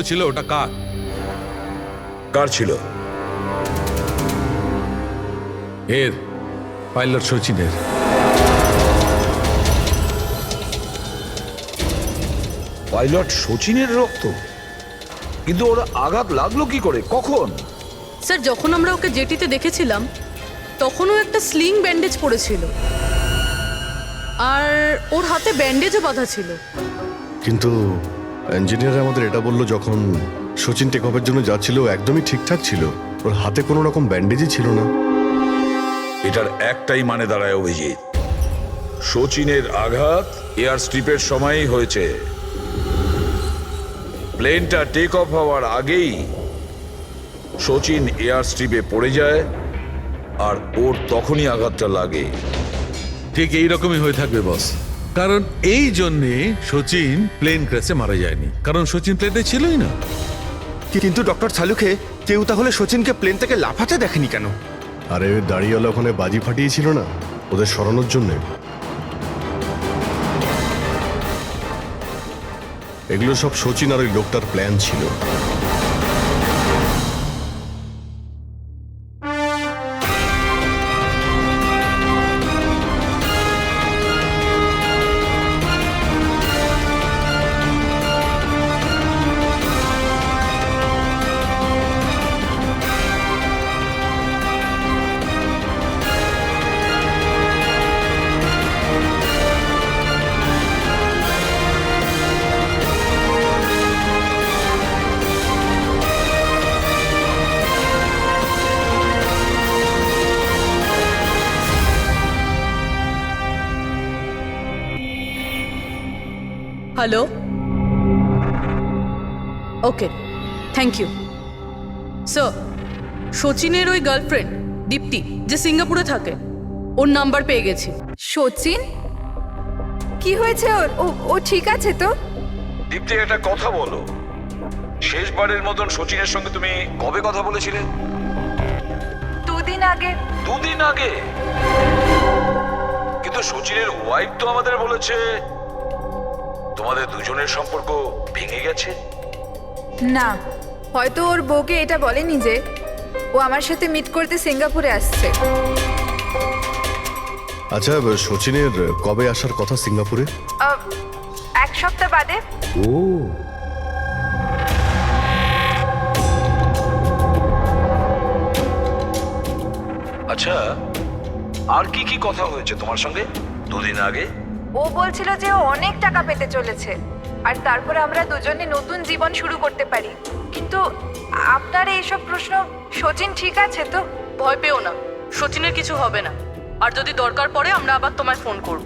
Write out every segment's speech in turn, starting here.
ছিল ওটা কার? কার ছিল? এর পাইলট সচিনের। পাইলট সচিনের রক্ত? কিন্তু ওরা আঘাত লাগলো কি করে, কখন? স্যার, যখন আমরা ওকে জেটিতে দেখেছিলাম তখনও একটা স্লিং ব্যান্ডেজ পড়েছিল, আর ওর হাতে ব্যান্ডেজও বাঁধা ছিল। কিন্তু ইঞ্জিনিয়ার আমাদের এটা বললো, যখন সচিন টেক অফের জন্য যাচ্ছিল একদমই ঠিকঠাক ছিল, ওর হাতে কোনো রকম ব্যান্ডেজই ছিল না। এটার একটাই মানে দাঁড়ায় অভিজিৎ, সচিনের আঘাত এয়ার স্ট্রিপের সময়ই হয়েছে। প্লেনটা টেক অফ হওয়ার আগেই সচিন এয়ার স্ট্রিপে পড়ে যায়, আর ওর তখনই আঘাতটা লাগে। ঠিক এইরকমই হয়ে থাকবে বস, কারণ এই জন্যে সচিন প্লেন ক্র্যাশে মারা যায়নি, কারণ সচিন প্লেনে ছিলই না। কিন্তু ডক্টর সালুকে কেউ তাহলে সচিনকে প্লেন থেকে লাফাতে দেখেনি কেন? আরে দাঁড়িয়েওয়ালা ওখানে বাজি ফাটিয়েছিল না ওদের সরানোর জন্যে। এগুলো সব সচিন আর ওই লোকটার প্ল্যান ছিল। Hello, okay, thank you sir. সচিনের ওই গার্লফ্রেন্ড দীপ্তি, যে সিঙ্গাপুরে থাকে, ওর নাম্বার পেয়ে গেছি। সচিন কি হয়েছে ওর? ও ঠিক আছে তো? দীপ্তি, একটা কথা বলো, শেষবারের মতন সচিনের সঙ্গে তুমি কবে কথা বলেছিলে? 2 দিন আগে। 2 দিন আগে? কিন্তু সচিনের ওয়াইফ তো আমাদের বলেছে তোমাদের দুজনের সম্পর্ক ভেঙে গেছে। না, হয়তো ওর বউকে এটা বলেনি যে ও আমার সাথে মিট করতে সিঙ্গাপুরে আসছে। আচ্ছা, সচিনের কবে আসার কথা সিঙ্গাপুরে? 1 সপ্তাহ বাদে। ও, আচ্ছা, আর কি কি কথা হয়েছে তোমার সঙ্গে 2 দিন আগে? ও বলছিল যে ও অনেক টাকা পেতে চলেছে, আর তারপরে আমরা দুজনে নতুন জীবন শুরু করতে পারি। কিন্তু আপনার এইসব প্রশ্ন, সচিন ঠিক আছে তো? ভয় পেও না, সচিনের কিছু হবে না, আর যদি দরকার পড়ে আমরা আবার তোমায় ফোন করব।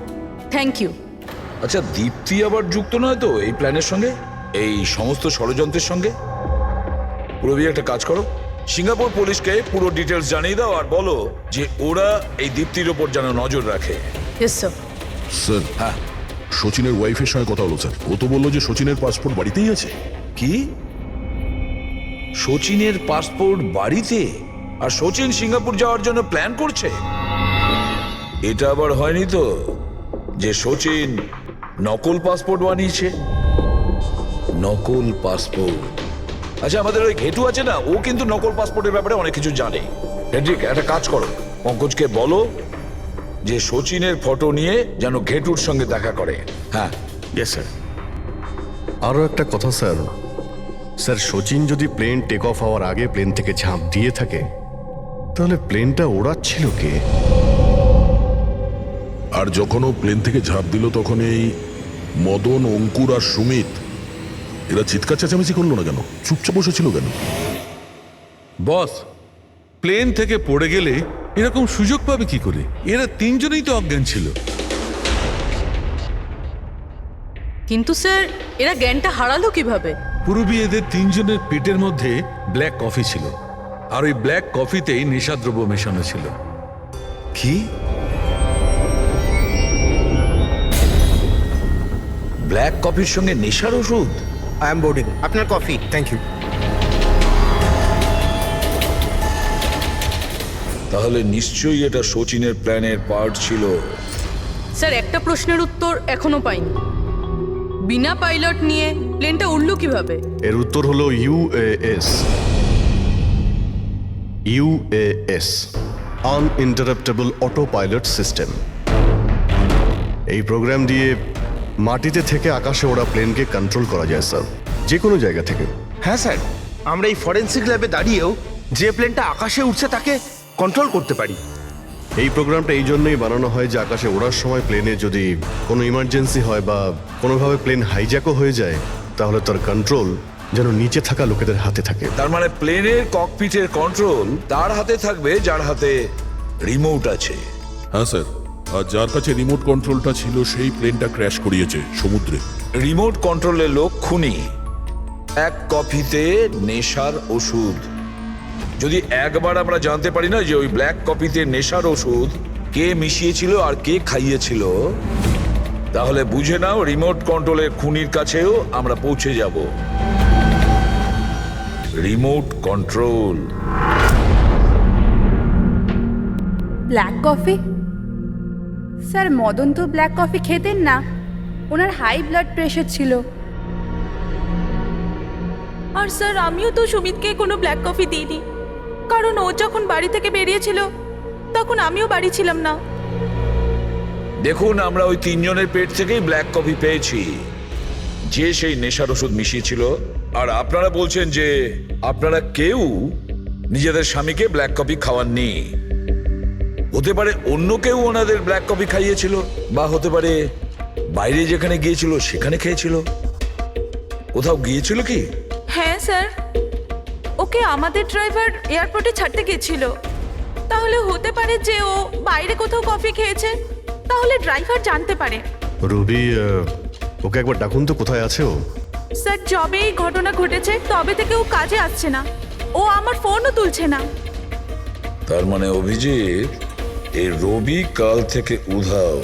Thank you. আচ্ছা, দীপ্তি আবার যুক্ত নয় তো এই প্ল্যানের সঙ্গে, এই সমস্ত ষড়যন্ত্রের সঙ্গে? পুরবি, একটা কাজ করো, সিঙ্গাপুর পুলিশকে পুরো ডিটেলস জানিয়ে দাও আর বলো যে ওরা এই দীপ্তির ওপর যেন নজর রাখে। Yes sir. স্যার, হ্যাঁ, সচিনের ওয়াইফের সঙ্গে কথা হলো স্যার। ও তো বললো যে সচিনের পাসপোর্ট বাড়িতেই আছে। কি? সচিনের পাসপোর্ট বাড়িতে? আর সচিন সিঙ্গাপুর যাওয়ার জন্য প্ল্যান করছে? এটা আবার হয়নি তো যে সচিন নকল পাসপোর্ট বানিয়েছে? নকল পাসপোর্ট? আচ্ছা, আমাদের ওই ঘেটু আছে না, ও কিন্তু নকল পাসপোর্টের ব্যাপারে অনেক কিছু জানে। হেড্রিক, একটা কাজ করো, পঙ্কজকে বলো যে সচিনের ফটো নিয়ে যেন ঘেটুর সঙ্গে দেখা করে। হ্যাঁ। Yes sir. আরও একটা কথা স্যার, স্যার সচিন যদি প্লেন টেক অফ হওয়ার আগে প্লেন থেকে ঝাঁপ দিয়ে থাকে, তাহলে প্লেনটা ওড়াচ্ছিল কে? আর যখন ও প্লেন থেকে ঝাঁপ দিল তখন এই মদন, অঙ্কুর আর সুমিত এরা চিৎকার চেঁচামেচি করলো না কেন? চুপচাপ বসেছিল কেন? বস, প্লেন থেকে পড়ে গেলে এরকম সুযোগ পাবে কি করে? এরা তিনজনেই তো অজ্ঞান ছিল। কিন্তু স্যার, এরা জ্ঞানটা হারালো কিভাবে? পূর্বী এদের তিনজনের পেটের মধ্যে ব্ল্যাক কফি ছিল, আর ওই ব্ল্যাক কফিতেই নেশাদ্রব্য মেশানো ছিল। কি? ব্ল্যাক কফির সঙ্গে নেশার ওষুধ? I am boarding. আপনার কফি, থ্যাংক ইউ। তাহলে নিশ্চয়ই এটা সচিনের প্ল্যানের পার্ট ছিল। স্যার, একটা প্রশ্নের উত্তর এখনো পাইনি। বিনা পাইলট নিয়ে প্লেনটা উড়লো কিভাবে? এর উত্তর হলো UAS. UAS, আনইন্টারাপ্টেবল auto pilot system. এই প্রোগ্রাম দিয়ে মাটিতে থেকে আকাশে ওড়া প্লেনকে কন্ট্রোল করা যায় স্যার, যে কোনো জায়গা থেকে। হ্যাঁ স্যার, আমরা এই ফরেন্সিক ল্যাবে দাঁড়িয়েও যে প্লেনটা আকাশে উঠছে তাকে কন্ট্রোল করতে পারি। এই প্রোগ্রামটা এই জন্যই বানানো হয় যে আকাশে ওড়ার সময় প্লেনে যদি কোনো ইমার্জেন্সি হয় বা কোনোভাবে প্লেন হাইজ্যাকও হয়ে যায়, তাহলে তার কন্ট্রোল যেন নিচে থাকা লোকেদের হাতে থাকে। তার মানে প্লেনের ককপিটের কন্ট্রোল তার হাতে থাকবে যার হাতে রিমোট আছে। হ্যাঁ স্যার, আর যার কাছে রিমোট কন্ট্রোলটা ছিল সেই প্লেনটা ক্র্যাশ করিয়েছে সমুদ্রে। রিমোট কন্ট্রোলের লোক খুনি। এক কপিতে নেশার ওষুধ। যদি একবার আমরা জানতে পারি না যে ওই ব্ল্যাক কপিতে নেশার ওষুধ কে মিশিয়েছিল আর কে খাইয়েছিল, তাহলে বুঝে নাও রিমোট কন্ট্রোলের খুনির কাছেও আমরা পৌঁছে যাব। Remote control. Black coffee? Sir, Madan তো ব্ল্যাক কফি খেতেন না, ওনার হাই ব্লাড প্রেশার ছিল। আর স্যার, আমিও তো সুমিতকে কোনো ব্ল্যাক কফি দিইনি, কারণ ও যখন বাড়ি থেকে বেরিয়েছিল তখন আমিও বাড়ি ছিলাম না। দেখুন, আমরা ওই তিনজনের পেট থেকেই ব্ল্যাক কফি পেয়েছি, যে সেই নেশার ওষুধ মিশিয়েছিল। আর আপনারা বলছেন যে আপনারা কেউ নিজেদের স্বামীকে ব্ল্যাক কফি খাওয়াননি। হতে পারে অন্য কেউ ওনাদের ব্ল্যাক কফি খাইয়েছিল, বা হতে পারে বাইরে যেখানে গিয়েছিল সেখানে খেয়েছিল। কোথাও গিয়েছিল কি? হ্যাঁ স্যার, ওকে আমাদের ড্রাইভার এয়ারপোর্টে ছাড়তে গেছিল। তাহলে হতে পারে যে ও বাইরে কোথাও কফি খেয়েছে, তাহলে ড্রাইভার জানতে পারে। রবি, ওকে একবার ডাকুন তো, কোথায় আছে ও? স্যার, যবে এই ঘটনা ঘটেছে তবে থেকে ও কাজে আসছে না, ও আমার ফোনও তুলছে না। তার মানে অভিজিৎ, এই রবি কাল থেকে উধাও।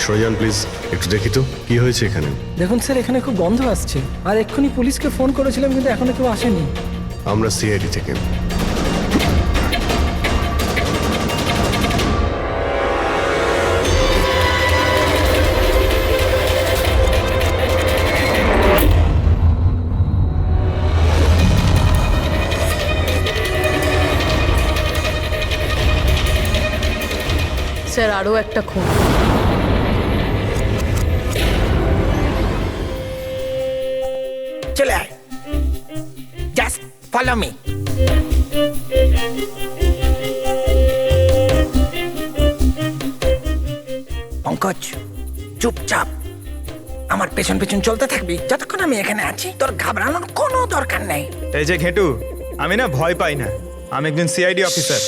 সরজান প্লিজ, একটু দেখি তো কি হয়েছে এখানে। দেখুন স্যার, এখানে খুব গন্ধ আসছে, আর এক্ষুনি পুলিশকে ফোন করেছিলাম কিন্তু এখনো কেউ আসেনি। আমরা সিআইডি থেকে। স্যার, আরও একটা খুন। চলে আয়, জাস্ট ফলো মি। পঙ্কজ, চুপচাপ আমার পেছন পেছন চলতে থাকবি যতক্ষণ আমি এখানে আছি। তোর ঘাবড়ানোর কোনো দরকার নেই। এই যে ঘেটু, আমি না ভয় পাই না, আমি একজন সিআইডি অফিসার।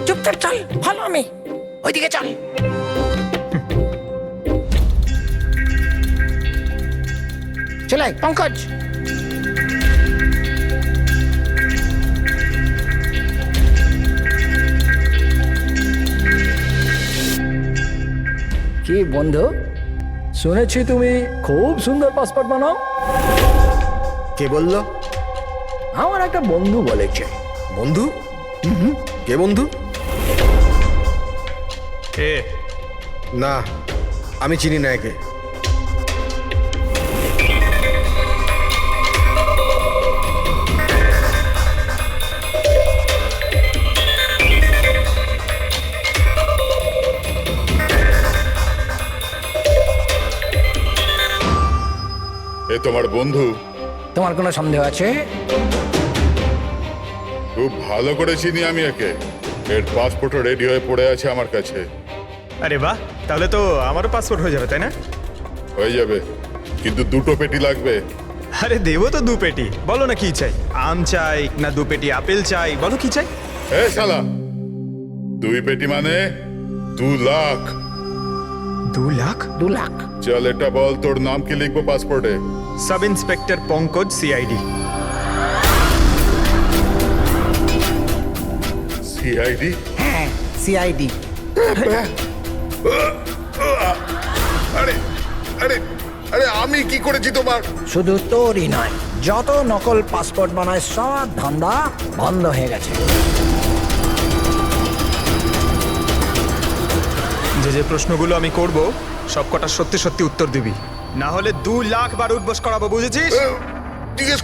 চুপচাপ চল, ফলো মি, ওইদিকে চল। চলে আয় পঙ্কজ। কি বন্ধু, শুনেছি তুমি খুব সুন্দর পাসপোর্ট বানাও। কে বললো? আমার একটা বন্ধু বলেছে। বন্ধু? কে বন্ধু? না, আমি চিনি না একে। এ তোমার বন্ধু? তোমার কোনো সন্দেহ আছে? খুব ভালো করে চিনি আমি একে। এর পাসপোর্টও রেডি হয়ে পড়ে আছে আমার কাছে। আরে বাহ, তাহলে তো আমারও পাসপোর্ট হয়ে যাবে, তাই না? হয়ে যাবে, কিন্তু দুটো পেটি লাগবে। আরে দেবো তো 2 পেটি। বলো না কি চাই, আম চাই না 2 পেটি আপেল চাই, বলো কি চাই? এ শালা, 2 পেটি মানে 2 লাখ। 2 লাখ? 2 লাখ। চল, এটা বল তোর নাম কি লিখবো পাসপোর্টে? Sub inspector Pankaj, CID. CID? হ্যাঁ, সিআইডি। আরে আরে আরে আমি কি করেছি তোমার? শুধু তোরই নয়, যত নকল পাসপোর্ট বানায় সব ধান্দা বন্ধ হয়ে গেছে। যে যে প্রশ্নগুলো আমি করব সব কটা সত্যি সত্যি উত্তর দিবি, না হলে 2 লাখ বার উঠবস করাবো, বুঝেছিস? জিজ্ঞেস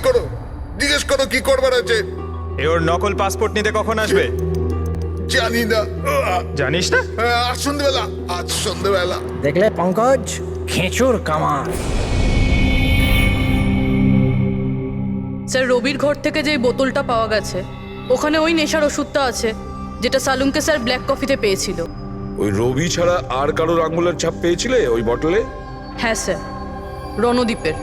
করো কি করবার আছে। এ ওর নকল পাসপোর্ট নিতে কখন আসবে? জানি না। জানিস না? আজ সন্ধ্যেবেলা। দেখলে পঙ্কজ, খেঁচুর কামার। স্যার রবির ঘর থেকে যে বোতলটা পাওয়া গেছে ওখানে ওই নেশার ওষুধটা আছে যেটা সালুমকে স্যার ব্ল্যাক কফিতে পেয়েছিল। ওই রবি ছাড়া আর কারোর আঙুলের ছাপ পেয়েছিলে ওই বটলে? হ্যাঁ স্যার, রণদ্বীপের।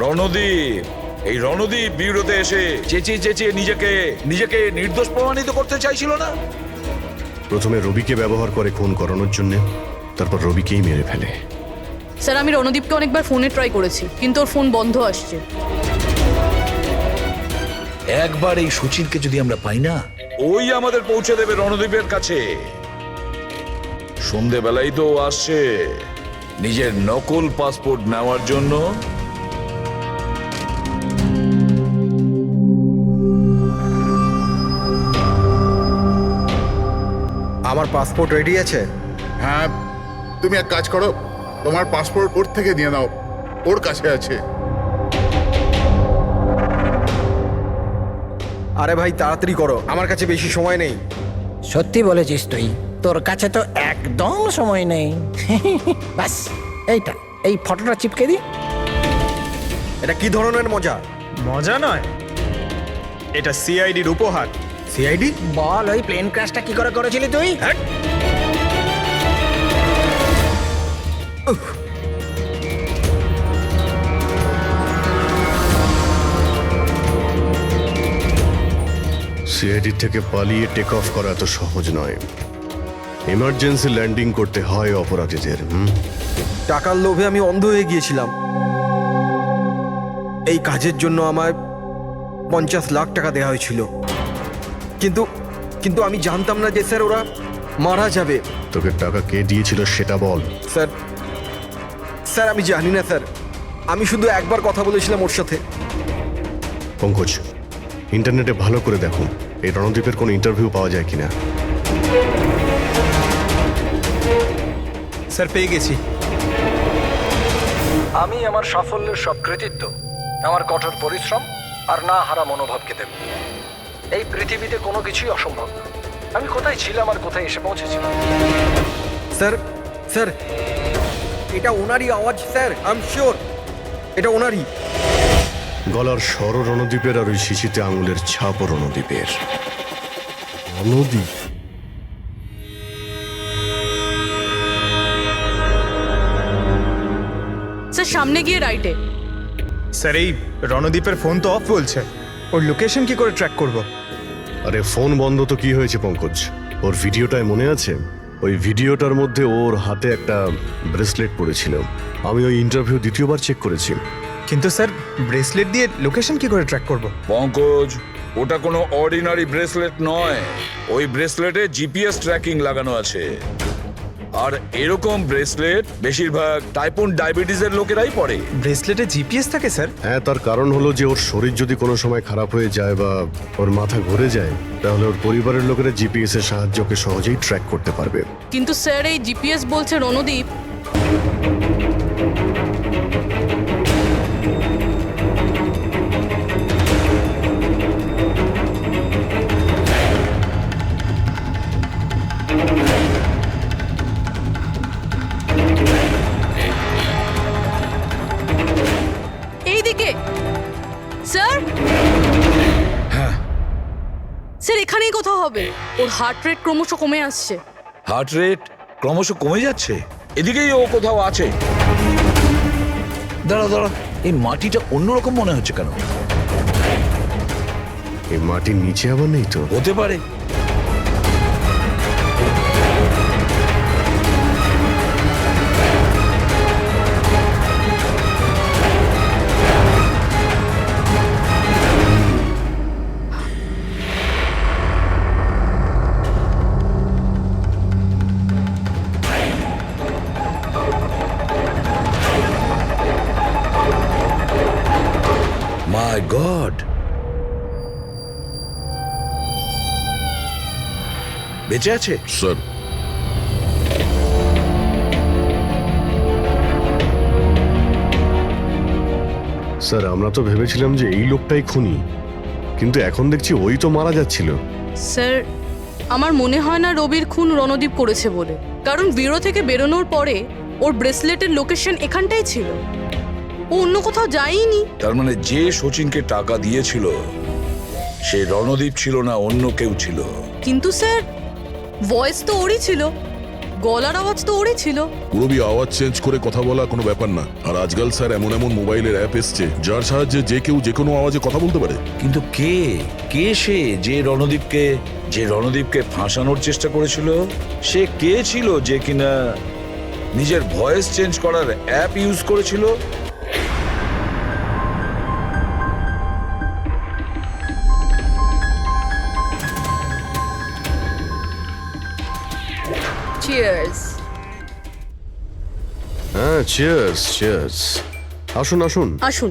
রণদীপ, এই রণদীপ বিউরোতে এসে চেঁচিয়ে চেঁচিয়ে নিজেকে নির্দোষ প্রমাণিত করতে চাইছিল না? প্রথমে রবিকে ব্যবহার করে খুন করানোর জন্য, তারপর রবিকেই মেরে ফেলে। স্যার আমি রণদীপকে অনেকবার ফোনে ট্রাই করেছি কিন্তু ওর ফোন বন্ধ আসছে। একবার এই সচিনকে যদি আমরা পাই না, ওই আমাদের পৌঁছে দেবে রণদীপের কাছে। সন্ধেবেলাই তো ও আসছে নিজের নকল পাসপোর্ট নেওয়ার জন্য। আমার পাসপোর্ট রেডি আছে। হ্যাঁ, তুমি এক কাজ করো, তোমার পাসপোর্ট ওর থেকে নিয়ে নাও, ওর কাছে আছে। আরে ভাই তাড়াতাড়ি করো, আমার কাছে বেশি সময় নেই। সত্যি বলেছিস তুই, তোর কাছে তো একদম সময় নেই। ব্যাস এইটা, এই ফটোটা চিপকে দি। এটা কি ধরনের মজা? মজা নয়, এটা সিআইডির উপহার। সিআইডি? বল, ওই প্লেন ক্র্যাশটা কি করে করেছিলি তুই? সিআইডি থেকে পালিয়ে টেক অফ করা এত সহজ নয়। এমার্জেন্সি ল্যান্ডিং করতে হয় অপরাধীদের। টাকার লোভে আমি অন্ধ হয়ে গিয়েছিলাম। এই কাজের জন্য আমায় 50 লাখ টাকা দেওয়া হয়েছিল, কিন্তু আমি জানতাম না যে স্যার ওরা মারা যাবে। তোকে টাকা কে দিয়েছিল সেটা বল। স্যার আমি জানি না স্যার, আমি শুধু একবার কথা বলেছিলাম ওর সাথে। পঙ্কজ, ইন্টারনেটে ভালো করে দেখো এই রণদীপের কোনো ইন্টারভিউ পাওয়া যায় কিনা। স্যার পেয়ে গেছি। আমি আমার সাফল্যের সব কৃতিত্ব আমার কঠোর পরিশ্রম আর না হারা মনোভাবকে দেব। এই পৃথিবীতে কোনো কিছুই অসম্ভব না। আমি কোথায় ছিলাম আর কোথায় এসে পৌঁছেছিলাম। স্যার এটা ওনারই আওয়াজ স্যার, আই এম শিওর এটা ওনারই। গলার স্বর রণদীপের আর ওই শিশিতে আঙুলের ছাপও রণদীপের। রণদীপ স্যার সামনে গিয়ে রাইটে। স্যার এই রণদীপের ফোন তো অফ বলছে, ওর লোকেশন কি করে ট্র্যাক করব? আরে ফোন বন্ধ তো কি হয়েছে পঙ্কজ, ওর ভিডিওটায় মনে আছে? ওই ভিডিওটার মধ্যে ওর হাতে একটা ব্রেসলেট পড়েছিল। আমি ওই ইন্টারভিউ দ্বিতীয়বার চেক করেছি। কিন্তু স্যার ব্রেসলেট দিয়ে লোকেশন কি করে ট্র্যাক করব? পঙ্কজ, ওটা কোনো অর্ডিনারি ব্রেসলেট নয়। ওই ব্রেসলেটে জিপিএস ট্র্যাকিং লাগানো আছে। আর এরকম ব্রেসলেট বেশিরভাগ টাইপ 1 ডায়াবেটিসের লোকেরাই পরে। ব্রেসলেটে জিপিএস থাকে স্যার? হ্যাঁ, তার কারণ হলো যে ওর শরীর যদি কোনো সময় খারাপ হয়ে যায় বা ওর মাথা ঘুরে যায়, তাহলে ওর পরিবারের লোকেরা জিপিএস এর সাহায্যকে সহজেই ট্র্যাক করতে পারবে। কিন্তু স্যার এই জিপিএস বলছে রণদীপ। এইদিকে স্যার। স্যার এখানেই কোথাও হবে। ওর হার্ট রেট ক্রমশ কমে আসছে। হার্ট রেট ক্রমশ কমে যাচ্ছে, এদিকেই ও কোথাও আছে। দাঁড়া, এই মাটিটা অন্যরকম মনে হচ্ছে কেন? এই মাটির নিচে আবার নেই তো? হতে পারে। মাই গড, বেঁচে আছে? স্যার স্যার আমরা তো ভেবেছিলাম যে এই লোকটাই খুনি, কিন্তু এখন দেখছি ওই তো মারা যাচ্ছিল। স্যার আমার মনে হয় না রবির খুন রণদীপ করেছে বলে, কারণ ব্যুরো থেকে বেরোনোর পরে ওর ব্রেসলেটের লোকেশন এখানটাই ছিল, ও অন্য কোথাও যায়নি। তার মানে যে শচীনকে টাকা দিয়েছিল সে রণদীপ ছিল না, অন্য কেউ ছিল। কিন্তু স্যার ভয়েস তো ওরই ছিল, গলার আওয়াজ তো ওরই ছিল। পুরবি আওয়াজ চেঞ্জ করে কথা বলা কোনো ব্যাপার না। আর আজকাল স্যার এমন এমন মোবাইলের অ্যাপ এসছে যার সাহায্যে যে কেউ যে কোনো আওয়াজে কথা বলতে পারে। কিন্তু কে কে সে যে রণদীপকে ফাঁসানোর চেষ্টা করেছিল? সে কে ছিল যে কিনা নিজের ভয়েস চেঞ্জ করার অ্যাপ ইউজ করেছিল? চিয়ার্স। হ্যাঁ, চিয়ার্স চিয়ার্স। আসুন আসুন আসুন।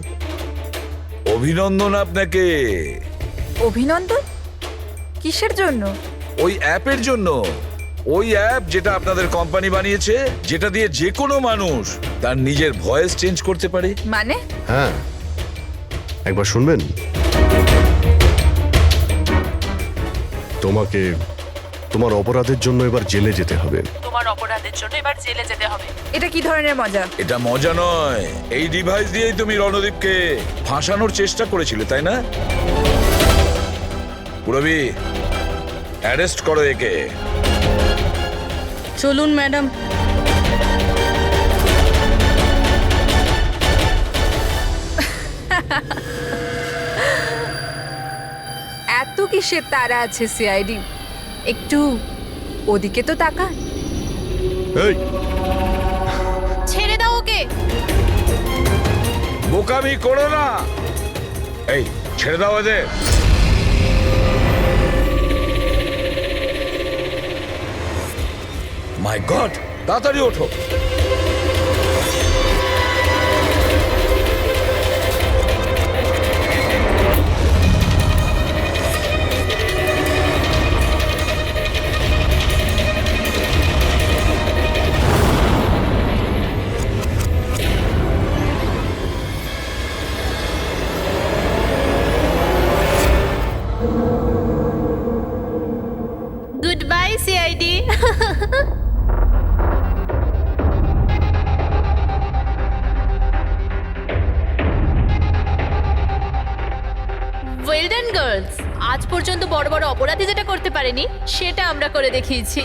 অভিনন্দন আপনাকে। অভিনন্দন? কিসের জন্য? ওই অ্যাপের জন্য। ওই অ্যাপ যেটা আপনাদের কোম্পানি বানিয়েছে, যেটা দিয়ে যে কোনো মানুষ তার নিজের ভয়েস চেঞ্জ করতে পারে। মানে? হ্যাঁ, একবার শুনবেন? তোমাকে তোমার অপরাধের জন্য এবার জেলে যেতে হবে। তোমার অপরাধের জন্য এবার জেলে যেতে হবে। এটা কি ধরনের মজা? এটা মজা নয়। এই ডিভাইস দিয়েই তুমি রণদীপকে ফাঁসানোর চেষ্টা করেছিলে, তাই না? পুরবি, অ্যারেস্ট করো একে। চলুন ম্যাডাম। এত কিসের তারা আছে সিআইডি? একটু ওদিকে তো তাকান। এই ছেড়ে দাও ওকে। বোকামি করো না। এই ছেড়ে দাও এদের। মাই গড, তাড়াতাড়ি ওঠো। Good bye CID. Well done girls, আজ পর্যন্ত বড় বড় অপরাধী যেটা করতে পারেনি সেটা আমরা করে দেখিয়েছি।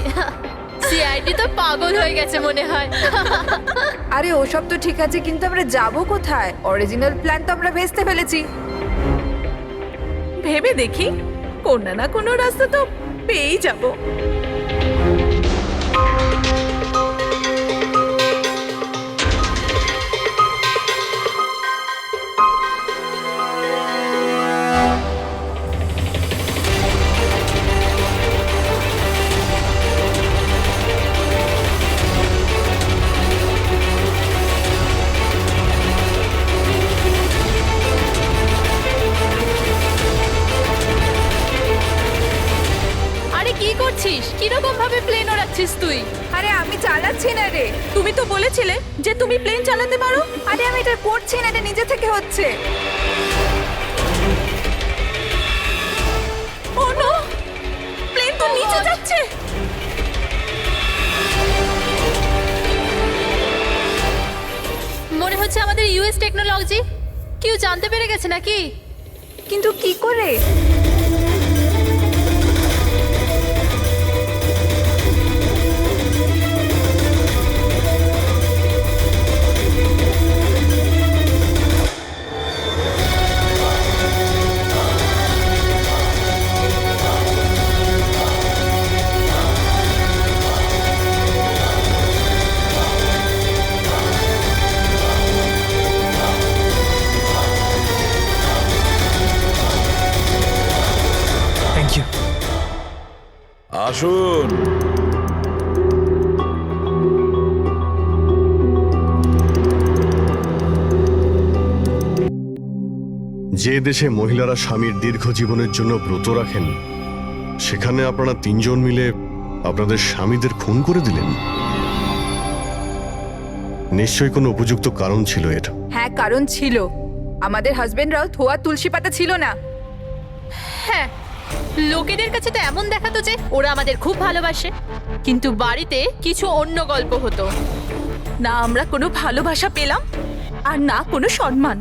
সিআইডি তো পাগল হয়ে গেছে মনে হয়। আরে ওসব তো ঠিক আছে, কিন্তু আমরা যাব কোথায়? অরিজিনাল প্ল্যান তো আমরা ভেস্তে ফেলেছি। ভেবে দেখি, কোনো না কোনো রাস্তা তো পেয়েই যাব। কি করছিস? কিরকম ভাবে প্লেন ওড়াচ্ছিস তুই? আরে আমি চালাচ্ছি না রে। তুমি তো বলেছিলে যে তুমি প্লেন চালাতে পারো। আরে আমি এটা করছি না, এটা নিজে থেকে হচ্ছে। ও নো, প্লেন তো নিচে যাচ্ছে। মনে হচ্ছে আমাদের ইউএস টেকনোলজি কেউ জানতে পেরে গেছে নাকি? কিন্তু কি করে? আসুন। যে দেশে মহিলারা স্বামীর দীর্ঘ জীবনের জন্য ব্রত রাখেন, সেখানে আপনারা তিনজন মিলে আপনাদের স্বামীদের খুন করে দিলেন। নিশ্চয়ই কোনো উপযুক্ত কারণ ছিল এর। হ্যাঁ, কারণ ছিল। আমাদের হাজবেন্ডরাও ধোয়া তুলসী পাতা ছিল না। হ্যাঁ, লোকেদের কাছে তো এমন দেখাতো যে ওরা আমাদের খুব ভালোবাসে, কিন্তু বাড়িতে কিছু অন্য গল্প হতো। না আমরা কোনো ভালোবাসা পেলাম, আর না কোনো সম্মান।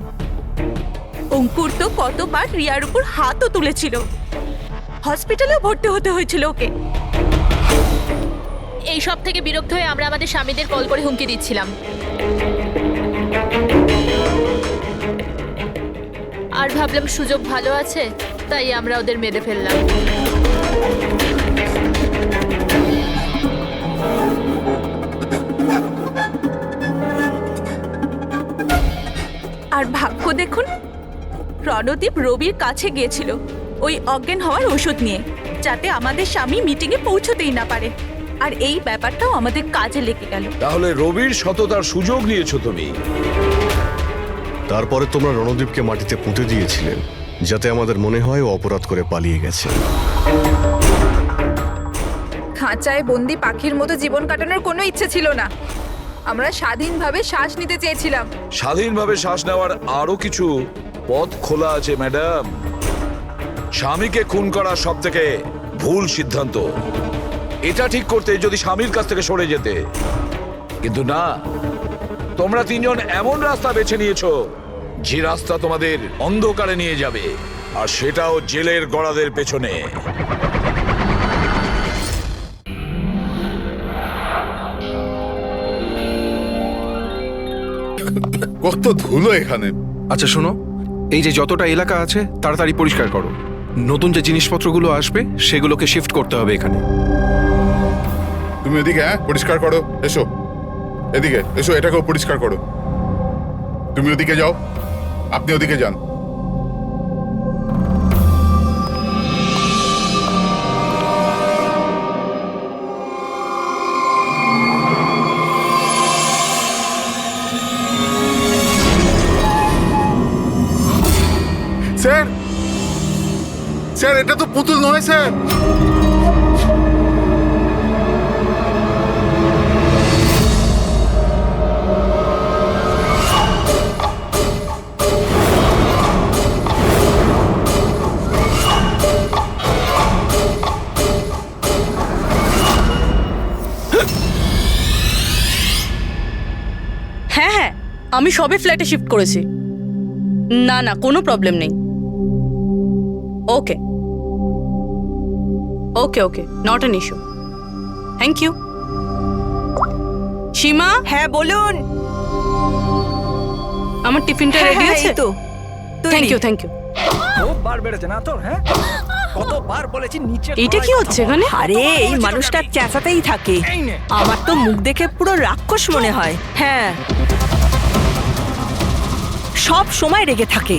অঙ্কুর তো কতবার রিয়ার উপর হাতও তুলেছিল, হসপিটালেও ভর্তি হতে হয়েছিল ওকে। এই সব থেকে বিরক্ত হয়ে আমরা আমাদের স্বামীদের কল করে হুমকি দিচ্ছিলাম, আর ভাবলাম সুযোগ ভালো আছে, তাই আমরা ওদের মেরে ফেললাম। আর ভাগ্য দেখুন, রণদীপ রবির কাছে গিয়েছিল ওই অজ্ঞান হওয়ার ওষুধ নিয়ে, যাতে আমাদের স্বামী মিটিংয়ে পৌঁছতেই না পারে। আর এই ব্যাপারটাও আমাদের কাজে লেগে গেল। তাহলে রবির সততার সুযোগ নিয়েছো তুমি। তারপরে তোমরা রণদীপকে মাটিতে পুঁতে দিয়েছিলেন, যাতে আমাদের মনে হয় ও অপরাধ করে পালিয়ে গেছে। খাঁচায় বন্দি পাখির মতো জীবন কাটানোর কোনো ইচ্ছে ছিল না। আমরা স্বাধীনভাবে শ্বাস নিতে চেয়েছিলাম। স্বাধীনভাবে শ্বাস নেওয়ার আরো কিছু পথ খোলা আছে ম্যাডাম। স্বামীকে খুন করা সব থেকে ভুল সিদ্ধান্ত। এটা ঠিক করতে যদি স্বামীর কাছ থেকে সরে যেতে, কিন্তু না, তোমরা তিনজন এমন রাস্তা বেছে নিয়েছো যে রাস্তা তোমাদের অন্ধকারে নিয়ে যাবে, আর সেটাও জেলের গড়াদের পেছনে। কত ধুলো এখানে। আচ্ছা শোনো, এই যে যতটা এলাকা আছে তাড়াতাড়ি পরিষ্কার করো। নতুন যে জিনিসপত্রগুলো আসবে সেগুলোকে শিফট করতে হবে এখানে। তুমি এদিকে পরিষ্কার করো। এসো এদিকে, এসো, এটাকেও পরিষ্কার করো। তুমি ওদিকে যাও, আপনি ওদিকে যান। স্যার, স্যার, এটা তো পুতুল নয় স্যার। হ্যাঁ হ্যাঁ, আমি সবে ফ্ল্যাটে শিফট করেছি। না না, কোনো প্রবলেম নেই। Okay okay okay, not an issue. Thank you. Seema. হ্যাঁ বলুন। আমার টিফিনটা রেডি আছে তো? Thank you thank you. খুব বার বেড়েছে না তোর? হ্যাঁ, কতবার বলেছি নিচে। এইটা কি হচ্ছে এখানে? আরে এই মানুষটা চেঁচাতেই থাকে। আমার তো মুখ দেখে পুরো রাক্ষস মনে হয়। হ্যাঁ, সব সময় রেগে থাকে।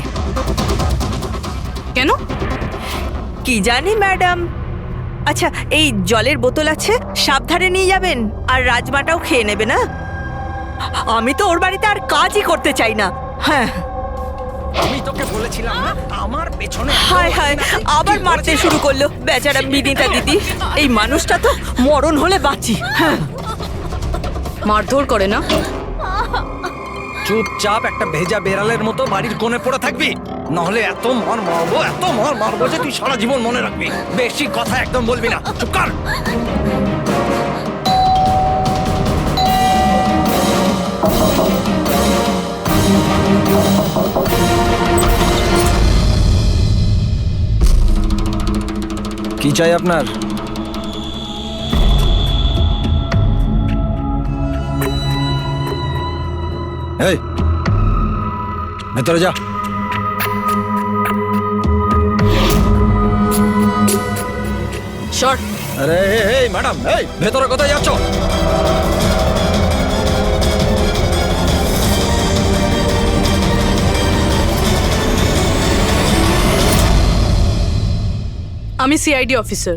কেন? কি জানি ম্যাডাম। আচ্ছা, এই জলের বোতল আছে, সাবধানে নিয়ে যাবেন, আর রাজমাটাও খেয়ে নেবে না। আমি তো ওর বাড়িতে আর কাজই করতে চাই না। হ্যাঁ, আমি তোকে বলেছিলাম না আমার পেছনে। হায় হায়, আবার মারতে শুরু করলো বেচারা বিনীতা দিদি। এই মানুষটা তো মরণ হলে বাঁচি। হ্যাঁ, মারধর করে না? চুপচাপ একটা ভেজা বেড়ালের মতো বাড়ির কোণে পড়ে থাকবি, নাহলে এত মার মারবো যে তুই সারা জীবন মনে রাখবি। বেশি কথা একদম বলবি না, চুপ কর। কি চাই আপনার? এই ভেতরে যা। শর্ট। আরে এই ম্যাডাম, এই ভেতরে কোথায় যাচ্ছ? আমি সিআইডি অফিসার।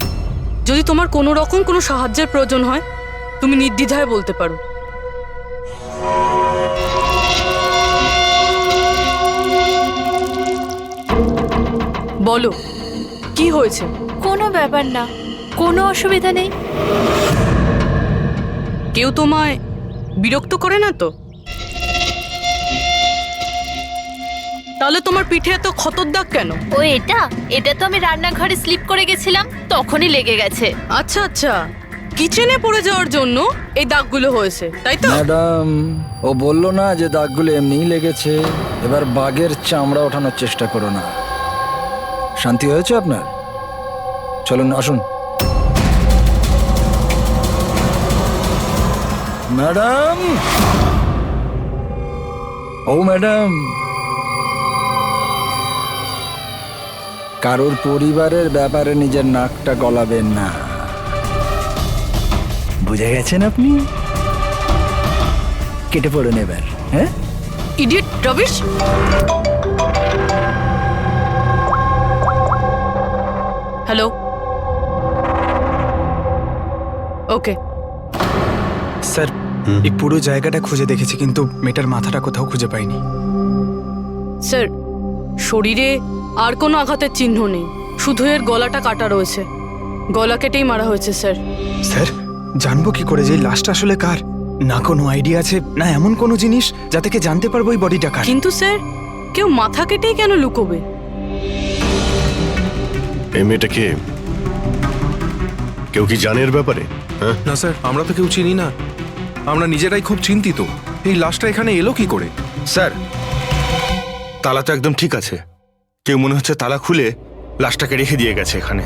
যদি তোমার কোনো রকম কোনো সাহায্যের প্রয়োজন হয়, তুমি নির্দ্বিধায় বলতে পারো। বলো কি হয়েছে? কোনো ব্যাপার না, কোনো অসুবিধা নেই। কেউ তোমায় বিরক্ত করে না তো? তাহলে তোমার পিঠে এত ক্ষতর দাগ কেন? ও এটা তো আমি রান্নাঘরে স্লিপ করে গেছিলাম, তখনই লেগে গেছে। আচ্ছা আচ্ছা, কিচেনে পড়ে যাওয়ার জন্য এই দাগগুলো হয়েছে, তাই তো? ম্যাডাম, ও বললো না যে দাগগুলো এমনিই লেগেছে। এবার বাঘের চামড়া ওঠানোর চেষ্টা করো না। শান্তি হয়েছে আপনার? চলুন আসুন। ম্যাডাম, ও ম্যাডাম, কারোর পরিবারের ব্যাপারে নিজের নাকটা গলাবেন না, বুঝে গেছেন আপনি? কেটে পড়ুন এবার। হ্যাঁ, ইডিয়েট রবিশ। হ্যালো, ওকে। স্যার, এই পুরো জায়গাটা খুঁজে দেখেছি, কিন্তু মেয়েটার মাথাটা কোথাও খুঁজে পাইনি। স্যার, শরীরে আর কোনো আঘাতের চিহ্ন নেই, শুধু এর গলাটা কাটা রয়েছে। গলা কেটেই মারা হয়েছে স্যার। স্যার, জানবো কি করে যে এই লাশটা আসলে কার? না কোনো আইডিয়া আছে, না এমন কোনো জিনিস যা থেকে জানতে পারবো এই বডিটা কার। কিন্তু স্যার, কেউ মাথা কেটেই কেন লুকোবে? এই মেয়েটা কে? কেউ কি জানে এর ব্যাপারে? হ্যাঁ, না স্যার, আমরা তো কেউ চিনি না। আমরা নিজেরাই খুব চিন্তিত। এই লাশটা এখানে এলো কি করে? স্যার, তালা তো একদম ঠিক আছে। কেউ মনে হচ্ছে তালা খুলে লাশটাকে রেখে দিয়ে গেছে এখানে।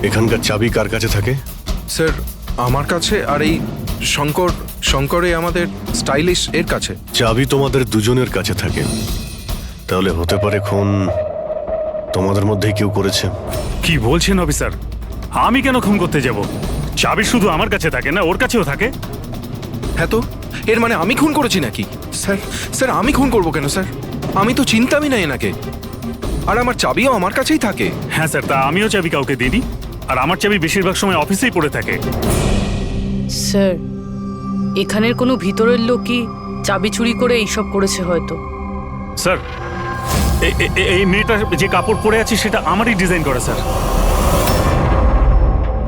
এখানকার চাবি কার কাছে থাকে? স্যার, আমার কাছে, আর এই শঙ্করে আমাদের স্টাইলিশ এর কাছে। চাবি তোমাদের দুজনের কাছে থাকে, তাহলে হতে পারে খুন তোমাদের মধ্যেই কেউ করেছে। কি বলছেন অফিসার? আমি কেন খুন করতে যাব? চাবি শুধু আমার কাছে থাকে না, ওর কাছেও থাকে। হ্যাঁ, তো এর মানে আমি খুন করেছি নাকি? স্যার স্যার, আমি খুন করবো কেন স্যার? আমি তো চিন্তামই না এনাকে, আর আমার চাবিও আমার কাছেই থাকে। হ্যাঁ স্যার, তা আমিও চাবি কাউকে দিইনি, আর আমার চাবি বেশিরভাগ সময় অফিসেই পড়ে থাকে। স্যার, এখানের কোনো ভিতরের লোকই চাবি চুরি করে এইসব করেছে হয়তো। স্যার, এই মেয়েটা যে কাপড় পরে আছে সেটা আমারই ডিজাইন করা স্যার।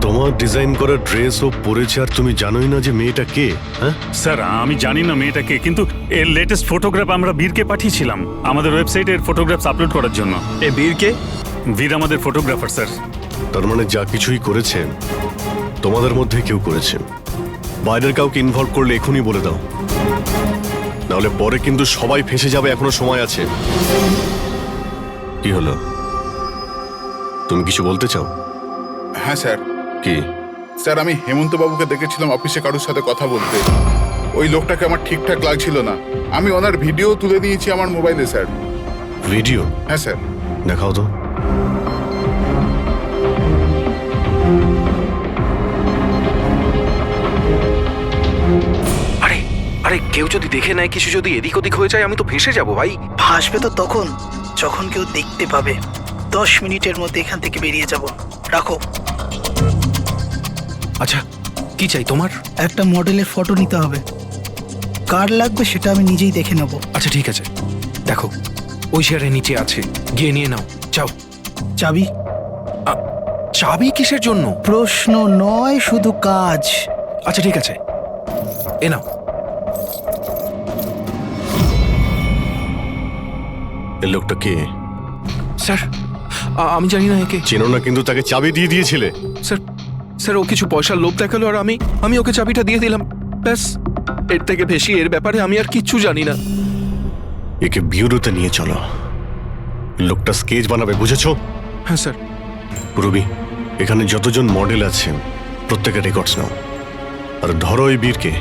তোমার ডিজাইন করা ড্রেস ও পরেছে, আর তুমি জানোই না যে মেয়েটা কে? হ্যাঁ স্যার, আমি জানি না মেয়েটা কে, কিন্তু এর লেটেস্ট ফটোগ্রাফ আমরা বীরকে পাঠিয়েছিলাম আমাদের ওয়েবসাইটে এর ফটোগ্রাফস আপলোড করার জন্য। এ বীরকে? বীর আমাদের ফটোগ্রাফার স্যার। তার মানে যা কিছুই করেছে তোমাদের মধ্যে কেউ করেছে। বাইরের কাউকে ইনভলভ করলে এখনই বলে দাও, নাহলে পরে কিন্তু সবাই ফেঁসে যাবে। এখনো সময় আছে। কি হলো, তুমি কিছু বলতে চাও? হ্যাঁ স্যার। কি? স্যার, আমি হেমন্ত বাবুকে দেখেছিলাম অফিসে কারোর সাথে কথা বলতে। ওই লোকটাকে আমার ঠিকঠাক লাগছিল না। আমি ওনার ভিডিও তুলে নিয়েছি আমার মোবাইলে স্যার। ভিডিও? হ্যাঁ স্যার। দেখাও তো। আরে আরে, কেউ যদি দেখে নেয়, কিছু যদি এদিক ওদিক হয়ে যায়, আমি তো ফেঁসে যাবো ভাই। ভাসবে তো তখন যখন কেউ দেখতে পাবে। 10 মিনিটের মধ্যে এখান থেকে বেরিয়ে যাব। রাখো। আচ্ছা, কি চাই তোমার? একটা মডেলের ফটো নিতে হবে। কার লাগবে সেটা আমি নিজেই দেখে নেব। আচ্ছা ঠিক আছে, দেখো ওই চেয়ারের নিচে আছে, গিয়ে নিয়ে নাও। যাও। চাবি? চাবি কিসের জন্য? প্রশ্ন নয়, শুধু কাজ। আচ্ছা ঠিক আছে, এ নাও। এই লোকটা কে? স্যার, আমি জানি না একে। চেনো না, কিন্তু তাকে চাবি দিয়ে দিয়েছিলে। স্যার স্যার, ও কিছু পয়সার লোভ দেখালো, আর আমি ওকে চাবিটা দিয়ে দিলাম, ব্যাস। এর থেকে বেশি এর ব্যাপারে আমি আর কিচ্ছু জানি না। একে বিউরোতে নিয়ে চলো, লোকটা স্কেচ বানাবে, বুঝেছো? হ্যাঁ স্যার। রবি, এখানে যতজন মডেল আছে প্রত্যেকের রেকর্ডস নাও, আর ধরো এই বীরকে।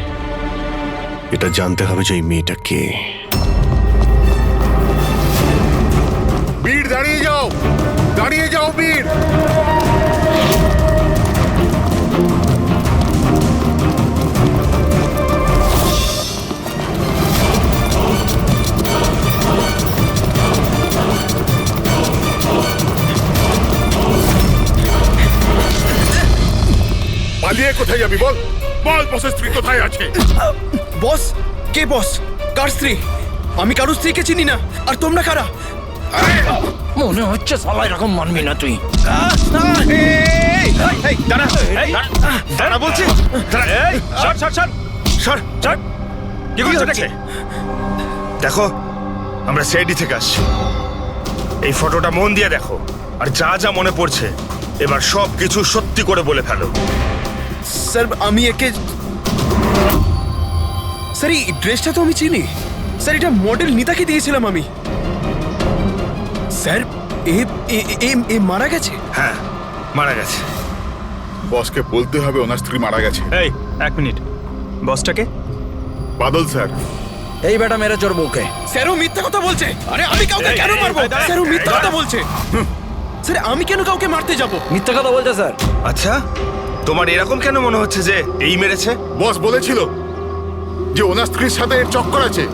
এটা জানতে হবে যে এই মেয়েটা কে। বীর, দাঁড়িয়ে যাও, দাঁড়িয়ে যাও বীর। পালিয়ে কোথায় যাবি বল? বল, বসের স্ত্রী কোথায় আছে? বস? কে বস? কার স্ত্রী? আমি কারোর স্ত্রীকে চিনি না। আর তোমরা কারা? মনে হচ্ছে সবাই এরকম মানবি না তুই। দাঁড়া বলছি। কি করছো? দেখো, আমরা সিআইডি থেকে আসছি। এই ফটোটা মন দিয়ে দেখো, আর যা যা মনে পড়ছে এবার সব কিছু সত্যি করে বলে ফেলো। স্যার আমি একে স্যার এই ড্রেসটা তো আমি চিনি স্যার, এটা মডেল নিতাকে দিয়েছিলাম আমি। স্যার এ মারা গেছে? হ্যাঁ মারা গেছে। বসকে বলতে হবে ওনার স্ত্রী মারা গেছে। এই এক মিনিট, বসটাকে? বাদল স্যার। এই বেটা মেরে চোর বউকে। স্যার ও মিথ্যা কথা বলছে। আরে আমি কাউকে কেন মারবো? স্যার ও মিথ্যা কথা বলছে। স্যার আমি কেন কাউকে মারতে যাব? মিথ্যা কথা বলছে স্যার। আচ্ছা, তোমার এরকম কেন মনে হচ্ছে যে এই মেরেছে? বস বলেছিল যে ওনার স্ত্রীর সাথে এর চক্কর আছে।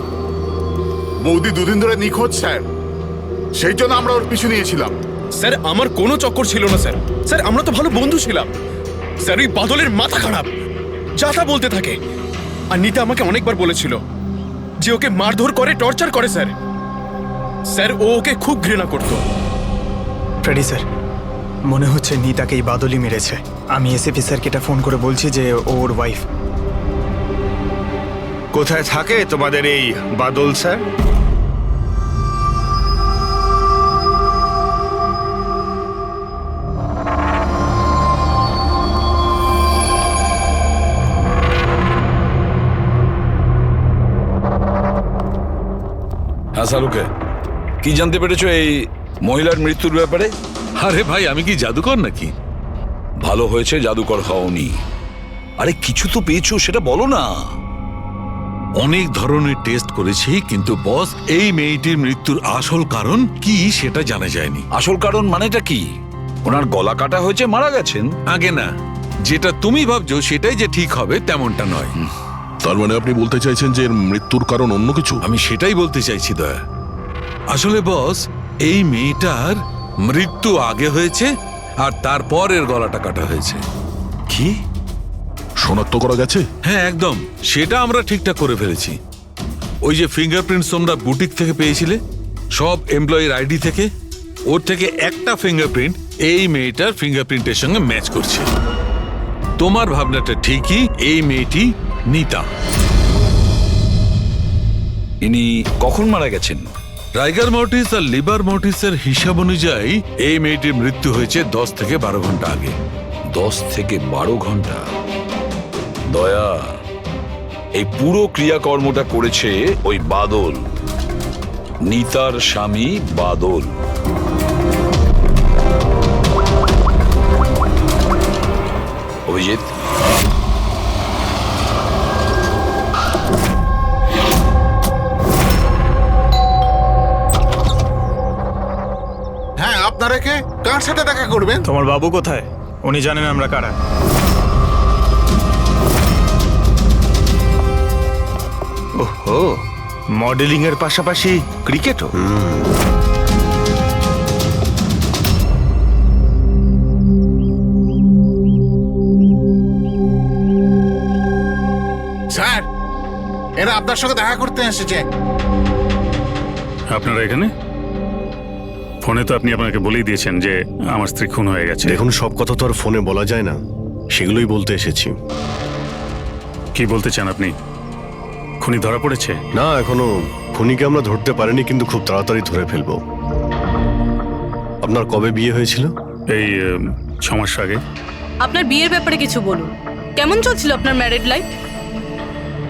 বৌদি দুদিন ধরে নিখোঁজ স্যার, সেই জন্য আমরা ওর পিছু নিয়েছিলাম। স্যার আমার কোনো চক্কর ছিল না স্যার। স্যার আমরা তো ভালো বন্ধু ছিলাম। স্যার ওই বাদলের মাথা খারাপ, যা তা বলতে থাকে। আর নিতা আমাকে অনেকবার বলেছিল যে ওকে মারধর করে, টর্চার করে স্যার। স্যার ও ওকে খুব ঘৃণা করত। ফ্রেডি স্যার, মনে হচ্ছে নিতাকে এই বাদলই মেরেছে। আমি এসএপি স্যারকে এটা ফোন করে বলছি যে ওর ওয়াইফ। কোথায় থাকে তোমাদের এই বাদল স্যার? হ্যাঁ সালুকে, কি জানতে পেরেছো এই মহিলার মৃত্যুর ব্যাপারে? আরে ভাই আমি কি জাদুকর নাকি? ভালো হয়েছে জাদুকর হওনি। আরে কিছু তো পেয়েছো, সেটা বলো না। অনেক ধরনের টেস্ট করেছি, কিন্তু বস এই মেয়েটির মৃত্যুর আসল কারণ কি সেটা জানা যায়নি। আসল কারণ মানেটা কি? ওনার গলা কাটা হয়েছে, মারা গেছেন? আগে না, যেটা তুমি ভাবছো সেটাই যে ঠিক হবে তেমনটা নয়। তার মানে আপনি বলতে চাইছেন যে এর মৃত্যুর কারণ অন্য কিছু? আমি সেটাই বলতে চাইছি দয়া। আসলে বস এই মেয়েটার মৃত্যু আগে হয়েছে আর তারপর এর গলাটা কাটা হয়েছে। কি শনাক্ত করা গেছে? হ্যাঁ একদম, সেটা আমরা ঠিকঠাক করে ফেলেছি। ওই যে ফিঙ্গারপ্রিন্টস তোমরা বুটিক থেকে পেয়েছিলে, সব এমপ্লয়ির আইডি থেকে, ওর থেকে একটা ফিঙ্গারপ্রিন্ট এই মেয়েটার ফিঙ্গারপ্রিন্টের সঙ্গে ম্যাচ করছে। তোমার ভাবনাটা ঠিকই, এই মেয়েটি নিতা। ইনি কখন মারা গেছেন? রাইগার মর্টিস আর লিভার মর্টিসের হিসাব অনুযায়ী এই মেয়েটির মৃত্যু হয়েছে 10 থেকে 12 ঘন্টা আগে। 10 থেকে 12 ঘন্টা? দয়া, এই পুরো ক্রিয়াকর্মটা করেছে ওই বাদল, নিতার স্বামী বাদল। অভিজিৎ, হ্যাঁ আপনারা কে? কার সাথে দেখা করবেন? তোমার বাবু কোথায়? উনি জানেন আমরা কারা। ওহো, মডেলিং এর পাশাপাশি ক্রিকেটও? স্যার, এরা আপনার সঙ্গে দেখা করতে এসেছে। আপনারা এখানে? ফোনে তো আপনি আপনাকে বলেই দিয়েছেন যে আমার স্ত্রী খুন হয়ে গেছে। দেখুন সব কথা তো আর ফোনে বলা যায় না, সেগুলোই বলতে এসেছি। কি বলতে চান আপনি? খুনি ধরা পড়েছে? না, এখনো খুনিকে আমরা ধরতে পারিনি, কিন্তু খুব তাড়াতাড়ি ধরে ফেলবো। আপনার কবে বিয়ে হয়েছিল? এই 6 মাস আগে। আপনার বিয়ের ব্যাপারে কিছু বলুন। কেমন চলছিল আপনার ম্যারিড লাইফ?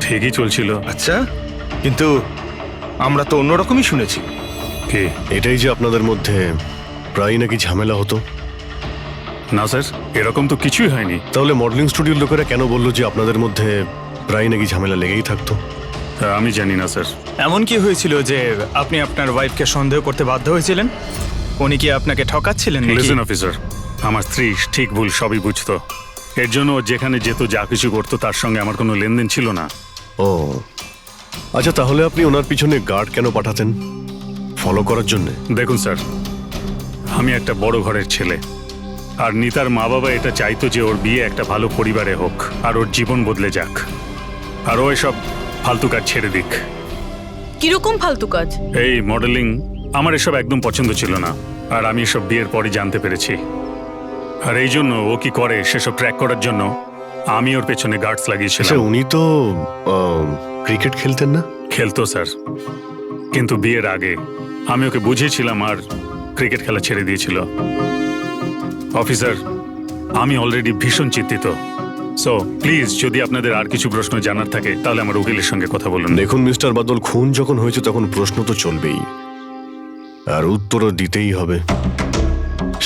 ঠিকই চলছিল। আচ্ছা, কিন্তু আমরা তো অন্যরকমই শুনেছি। কি? এটাই যে আপনাদের মধ্যে প্রায় নাকি ঝামেলা হতো? না স্যার, এরকম তো কিছুই হয়নি। তাহলে মডেলিং স্টুডিওর লোকেরা কেন বললো যে আপনাদের মধ্যে প্রায় নাকি ঝামেলা লেগেই থাকতো? আমি জানি না স্যার। এমন কি হয়েছিল যে আপনি আপনার ওয়াইফকে সন্দেহ করতে বাধ্য হয়েছিলেন? উনি কি আপনাকে ঠকাচ্ছিলেন নাকি? লিসেন অফিসার, আমার স্ত্রী ঠিক ভুল সবই বুঝতো। এর জন্য ও যেখানে যেত, যা কিছু করতো, তার সঙ্গে আমার কোনো লেনদেন ছিল না। ও আচ্ছা, তাহলে আপনি ওনার পিছনে গার্ড কেন পাঠাতেন? ফলো করার জন্য? দেখুন স্যার, আমি একটা বড় ঘরের ছেলে, আর নিতার মা বাবা এটা চাইতো যে ওর বিয়ে একটা ভালো পরিবারে হোক আর ওর জীবন বদলে যাক, আর ও এসব ফালতু কাজ ছেড়ে দিক। কিরকম ফালতু কাজ? এই মডেলিং আমার এসব একদম পছন্দ ছিল না, আর আমি এসব বিয়ের পরে জানতে পেরেছি। আর এই জন্য ও কি করে সেসব ট্র্যাক করার জন্য আমি ওর পেছনে গার্ডস লাগিয়েছিলাম। আচ্ছা, উনি তো ক্রিকেট খেলতেন না? খেলতো স্যার, কিন্তু বিয়ের আগে আমি ওকে বুঝিয়েছিলাম আর ক্রিকেট খেলা ছেড়ে দিয়েছিল। অফিসার, আমি অলরেডি ভীষণ চিন্তিত। সো প্লিজ, যদি আপনাদের আর কিছু প্রশ্ন জানার থাকে তাহলে আমার উকিলের সঙ্গে কথা বলুন। দেখুন মিস্টার বাদল, খুন যখন হয়েছে তখন প্রশ্ন তো চলবেই, আর উত্তরও দিতেই হবে,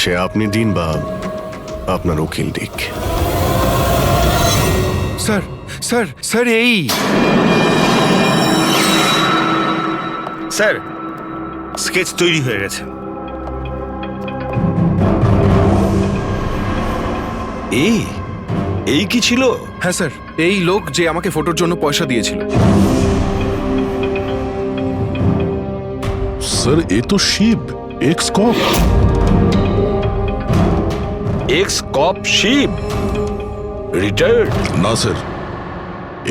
সে আপনি দিন বা আপনার উকিল দিক। স্যার স্যার স্যার এই স্যার, স্কেচ তৈরি হয়ে গেছে। এই কি ছিল? হ্যাঁ স্যার, এই লোক যে আমাকে ফটোর জন্য পয়সা দিয়েছিল। স্যার, এ তো শিব, এক্স কপ। এক্স কপ শিব রিটায়ার্ড? না স্যার,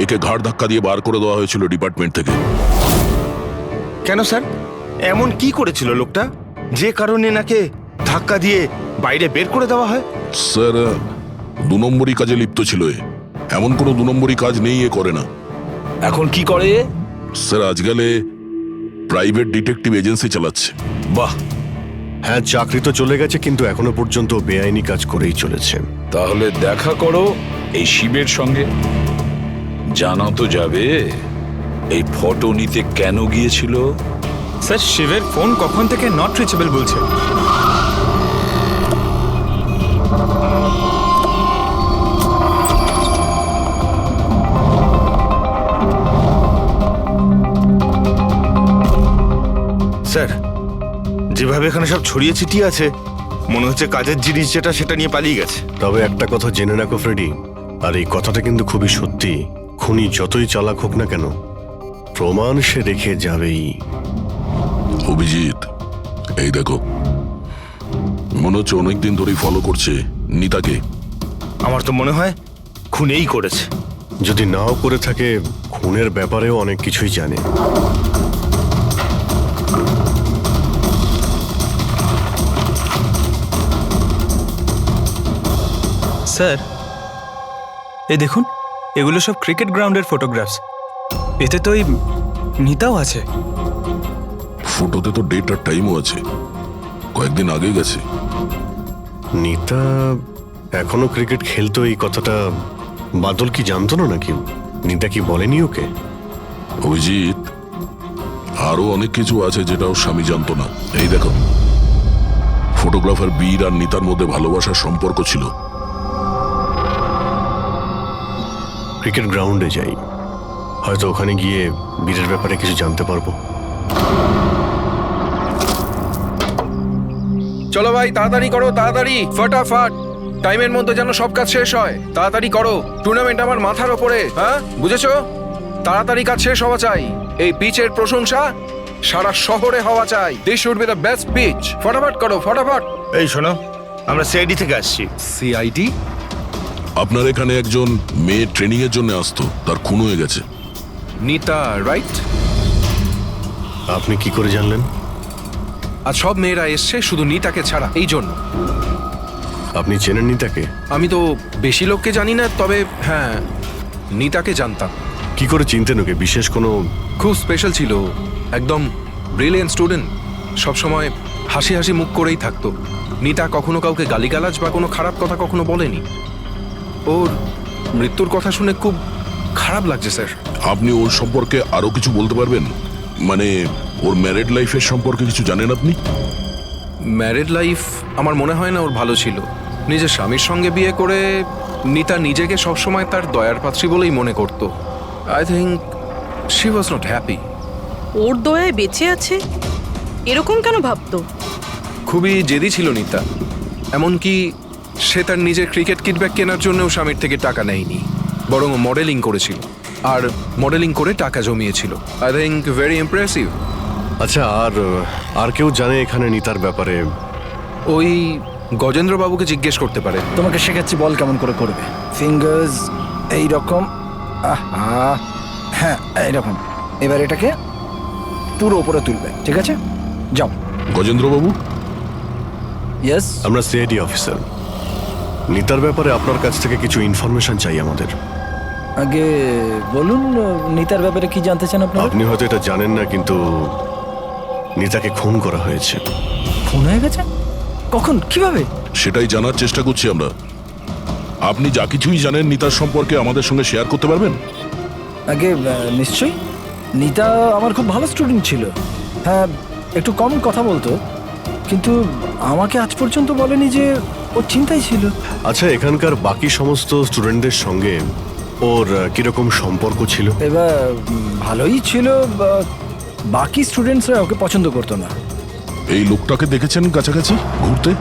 একে ঘাড় ধাক্কা দিয়ে বার করে দেওয়া হয়েছিল ডিপার্টমেন্ট থেকে। কেন স্যার, এমন কি করেছিল লোকটা যে কারণে নাকে ধাক্কা দিয়ে বাইরে বের করে দেওয়া হয়? স্যার, 2 নম্বরই কাজে লিপ্ত ছিল এ। এমন কোনো 2 নম্বরই কাজ নেই এ করে না। এখন কি করে? স্যার, আজকালে প্রাইভেট ডিটেকটিভ এজেন্সি চালাচ্ছে। বাহ! হ্যাঁ, চাকরি তো চলে গেছে, কিন্তু এখনো পর্যন্ত বেআইনি কাজ করেই চলেছে। তাহলে দেখা করো এই শিবের সঙ্গে, জানা তো যাবে এই ফটো নিতে কেন গিয়েছিল। স্যার, শিবের ফোন কখন থেকে নট রিচেবল বলছে। স্যার, যেভাবে এখানে সব ছড়িয়ে ছিটিয়ে আছে, মনে হচ্ছে কাজের জিনিস যেটা সেটা নিয়ে পালিয়ে গেছে। তবে একটা কথা জেনে রাখো ফ্রেডি, আর এই কথাটা কিন্তু খুবই সত্যি, খুনি যতই চালাক হোক না কেন, প্রমাণ সে রেখে যাবেই। অভিজিৎ, এই দেখো, মনে হচ্ছে অনেকদিন ধরেই ফলো করছে নিতাকে। আমার তো মনে হয় খুনেই করেছে। যদি নাও করে থাকে, খুনের ব্যাপারেও অনেক কিছুই জানে। স্যার, এই দেখুন, এগুলো সব ক্রিকেট গ্রাউন্ডের ফটোগ্রাফস। এতে তো এই নিতাও আছে। ফটোতে তো ডেট আর টাইমও আছে, কয়েকদিন আগে গেছে। নিতা এখনো ক্রিকেট খেলতো, এই কথাটা বাদল কি জানতো না নাকি? নিতা কি বলেনি ওকে? অভিজিৎ, আরো অনেক কিছু আছে যেটা ওর স্বামী জানতো না। এই দেখো, ফটোগ্রাফার বীর আর নিতার মধ্যে ভালোবাসার সম্পর্ক ছিল। ক্রিকেট গ্রাউন্ডে যাই, হয়তো ওখানে গিয়ে বীরের ব্যাপারে কিছু জানতে পারবো। চলো ভাই, তাড়াতাড়ি করো, তাড়াতাড়ি, ফটাফট, টাইমের মধ্যে যেন সব কাজ শেষ হয়। তাড়াতাড়ি করো, টুর্নামেন্ট আমার মাথার ওপরে, হ্যাঁ বুঝেছো? তাড়াতাড়ি কাজ শেষ হওয়া চাই। এই পিচের প্রশংসা সারা শহরে হওয়া চাই। This should be the best pitch. ফটাফট করো, ফটাফট। এই শোনো, আমরা সিআইডি থেকে আসছি। সিআইডি? আপনার এখানে একজন মেয়ে ট্রেনিং এর জন্য আসতো, তার খুন হয়ে গেছে। নিতা, রাইট? আপনি কি করে জানলেন? আর সব মেয়েরা এসছে শুধু নিতাকে ছাড়া, এই জন্য। আপনি চেনেন নিতাকে? আমি তো বেশি লোককে জানি না, তবে হ্যাঁ, নিতাকে জানতাম। কি করে চিনতেন ওকে? বিশেষ কোনো? খুব স্পেশাল ছিল, একদম ব্রিলিয়েন্ট স্টুডেন্ট, সবসময় হাসি হাসি মুখ করেই থাকতো। নিতা কখনো কাউকে গালিগালাজ বা কোনো খারাপ কথা কখনো বলেনি। ওর মৃত্যুর কথা শুনে খুব খারাপ লাগছে স্যার। আপনি ওর সম্পর্কে আরো কিছু বলতে পারবেন? মানে ওর ম্যারিড লাইফের সম্পর্কে কিছু জানেন আপনি? ম্যারিড লাইফ আমার মনে হয় না ওর ভালো ছিল। নিজের স্বামীর সঙ্গে বিয়ে করে নিতা নিজেকে সবসময় তার দয়ার পাত্রী বলেই মনে করত। I think she was not happy. ওর দয়ায় বেঁচে আছে এরকম কেন ভাবতো? খুবই জেদি ছিল নিতা, এমনকি সে তার নিজের ক্রিকেট কিট ব্যাগ কেনার জন্যও স্বামীর থেকে টাকা নেয়নি, বরং মডেলিং করেছিল, আর মডেলিং করে টাকা জমিয়েছিল। I think very impressive. আচ্ছা, আর কেউ জানে এখানে নিতার ব্যাপারে? ওই গজেন্দ্রবাবুকে জিজ্ঞেস করতে পারে। তোমাকে শেখাচ্ছি, বল কেমন করে করবে। ফিঙ্গার্স এই রকম, হ্যাঁ এইরকম। এবার এটাকে পুরো উপরে তুলবে, ঠিক আছে? যাও। গজেন্দ্রবাবু, ইয়েস, আমরা সিআইডি অফিসার। নিতার ব্যাপারে আপনার কাছ থেকে কিছু ইনফরমেশন চাই আমাদের। আগে বলুন, নিতার ব্যাপারে কি জানতে চান আপনারা? আপনি হয়তো এটা জানেন না, কিন্তু নিতাকে খুন করা হয়েছে। খুন হয়ে গেছে? কখন, কিভাবে? সেটাই জানার চেষ্টা করছি আমরা। আপনি যা কিছুই জানেন নিতার সম্পর্কে আমাদের সঙ্গে শেয়ার করতে পারবেন? আগে নিশ্চয়ই। নিতা আমার খুব ভালো স্টুডেন্ট ছিল। হ্যাঁ, একটু কম কথা বলতো, কিন্তু আমাকে আজ পর্যন্ত বলেনি যে ও চিন্তায় ছিল। আচ্ছা, এখানকার বাকি সমস্ত স্টুডেন্টদের সঙ্গে ওর কিরকম সম্পর্ক ছিল? এবার ভালোই ছিল, বাকি স্টুডেন্টসরা ওকে পছন্দ করতো না। এই লোকটাকে দেখেছেন কাছাকাছি ঘুরতে?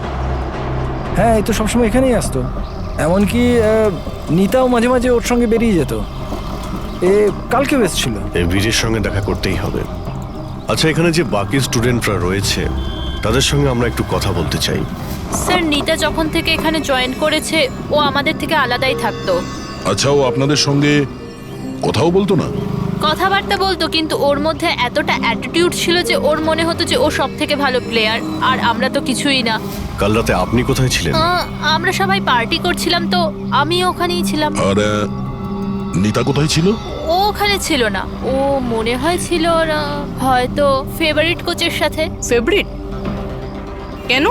হ্যাঁ, এই তো সবসময় এখানেই আসতো। এমনকি নিতাও মাঝে মাঝে ওর সঙ্গে বেরিয়ে যেত। এ কালকেও এসেছিল। এই বীরের সঙ্গে দেখা করতেই হবে। আচ্ছা, এখানে যে বাকি স্টুডেন্টরা রয়েছে তাদের সঙ্গে আমরা একটু কথা বলতে চাই। স্যার, নিতা যখন থেকে এখানে জয়েন করেছে ও আমাদের থেকে আলাদাই থাকতো। আচ্ছা, ও আপনাদের সঙ্গে কথাও বলতো না? কথাবার্তা বলতো, কিন্তু ওর মধ্যে এতটা অ্যাটিটিউড ছিল যে ওর মনে হতো যে ও সব থেকে ভালো প্লেয়ার, আর আমরা তো কিছুই না। কাল রাতে আপনি কোথায় ছিলেন? আমরা সবাই পার্টি করছিলাম, তো আমি ওখানেই ছিলাম। আর নিতা কোথায় ছিল? ও ওখানে ছিল না। ও মনে হয় ছিল হয়তো ফেভারিট কোচের সাথে। ফেভারিট? কেন?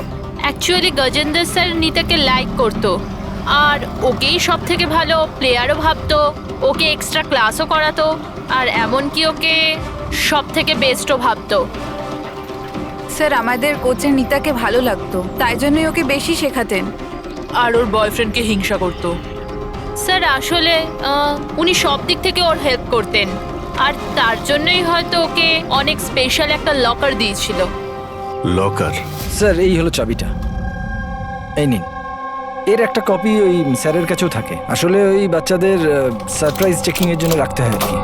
অ্যাকচুয়ালি গজেন্দ্র স্যার নিতাকে লাইক করতো, আর ওকেই সব থেকে ভালো প্লেয়ারও ভাবতো, ওকে এক্সট্রা ক্লাসও করাতো, আর এমনকি ওকে সব থেকে বেস্টও ভাবতো। স্যার, আমাদের কোচের নিতাকে ভালো লাগতো, তাই জন্যই ওকে বেশি শেখাতেন। আর ওর বয়ফ্রেন্ডকে হিংসা করতো। স্যার, আসলে উনি সব দিক থেকে ওর হেল্প করতেন, আর তার জন্যই হয়তো ওকে অনেক স্পেশাল একটা লকার দিয়েছিল। লকার? স্যার, এই হলো চাবিটা, এই নিন। এর একটা কপি ওই স্যারের কাছেও থাকে। আসলে ওই বাচ্চাদের সারপ্রাইজ চেকিং এর জন্য রাখতে হয় আর কি।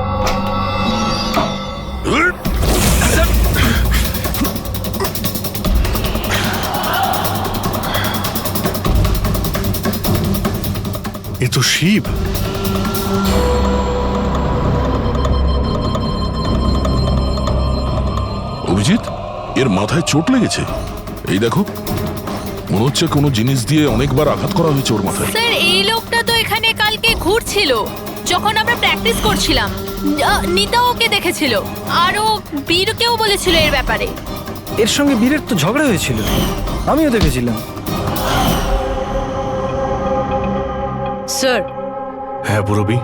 এ তো শিব। অভিজিৎ, এর মাথায় চোট লেগেছে। এই দেখো, মনে হচ্ছে কোনো জিনিস দিয়ে অনেকবার আঘাত করা হয়েছে ওর মাথায়। স্যার, এই লোকটা তো এখানে কালকে ঘুরছিল যখন আমরা প্র্যাকটিস করছিলাম। নিতা ওকে দেখেছিল, আর ও বীরকেও বলেছিল এর ব্যাপারে। এর সঙ্গে বীরের তো ঝগড়া হয়েছিল, আমিও দেখেছিলাম। স্যার। হ্যাঁ পুরবি,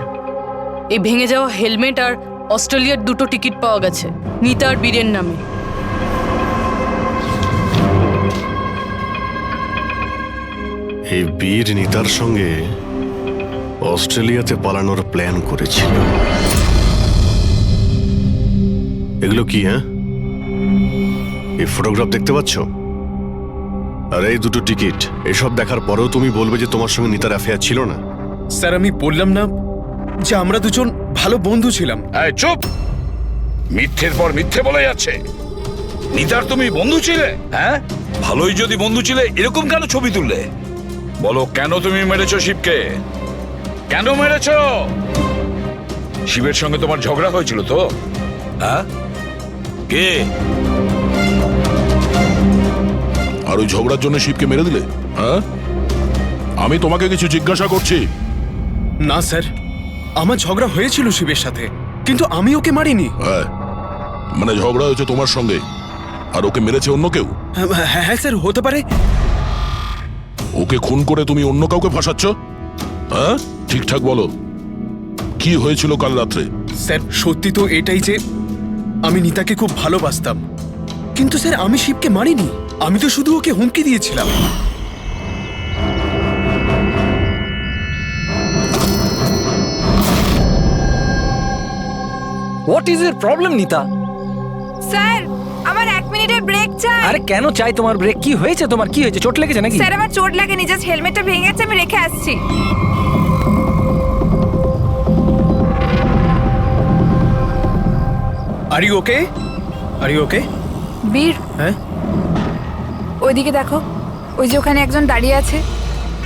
এই ভেঙে যাওয়া হেলমেট আর অস্ট্রেলিয়ার 2টো টিকিট পাওয়া গেছে নিতা আর বীরের নামে। এই বীর নিতার সঙ্গে অস্ট্রেলিয়াতে পালানোর প্ল্যান করেছিল। এগুলো কি? হ্যাঁ, এই ফটোগ্রাফ দেখতে পাচ্ছ? আর এই 2টো টিকিট, এসব দেখার পরেও তুমি বলবে যে তোমার সঙ্গে নিতার অ্যাফেয়ার ছিল না? স্যার, আমি বললাম না যে আমরা দুজন ভালো বন্ধু ছিলাম? চুপ! মিথ্যের পর মিথ্যে বলে যাচ্ছে। নিতার তুমি বন্ধু ছিলে? হ্যাঁ, ভালোই যদি বন্ধু ছিলে এরকম কেন ছবি তুললে? বলো, কেন তুমি মেরেছো শিবকে? কেন মেরেছো? শিবের সঙ্গে তোমার ঝগড়া হয়েছিল তো? হ্যাঁ, কে? আর ওই ঝগড়ার জন্য শিবকে মেরে দিলে? হ্যাঁ, আমি তোমাকে কিছু জিজ্ঞাসা করছি। না স্যার, আমার ঝগড়া হয়েছিল শিবের সাথে, কিন্তু আমি ওকে মারিনি। হ্যাঁ, মানে ঝগড়া হয়েছে তোমার সঙ্গে, আর ওকে মেরেছে অন্য কেউ? হ্যাঁ স্যার, হতে পারে। ওকে খুন করে তুমি অন্য কাউকে ফাঁসাচ্ছ? হ্যাঁ, ঠিকঠাক বলো, কি হয়েছিল কাল রাত্রে? স্যার, সত্যি তো এটাই যে আমি নিতাকে খুব ভালোবাসতাম, কিন্তু স্যার আমি শিবকে মারিনি। আমি তো শুধু ওকে হুমকি দিয়েছিলাম। What is your problem Nita? Sir, আমার 1 মিনিটের ব্রেক চাই। আরে কেন চাই তোমার ব্রেক? কি হয়েছে তোমার? কি হয়েছে? চোট লেগেছে নাকি? স্যার, আমার চোট লাগেনি, জাস্ট হেলমেটটা ভেঙে গেছে, আমি রেখে আসছি। Are you okay? Are you okay? Bir, হ্যাঁ, ওইদিকে দেখো, ওই যে ওখানে একজন দাঁড়িয়ে আছে।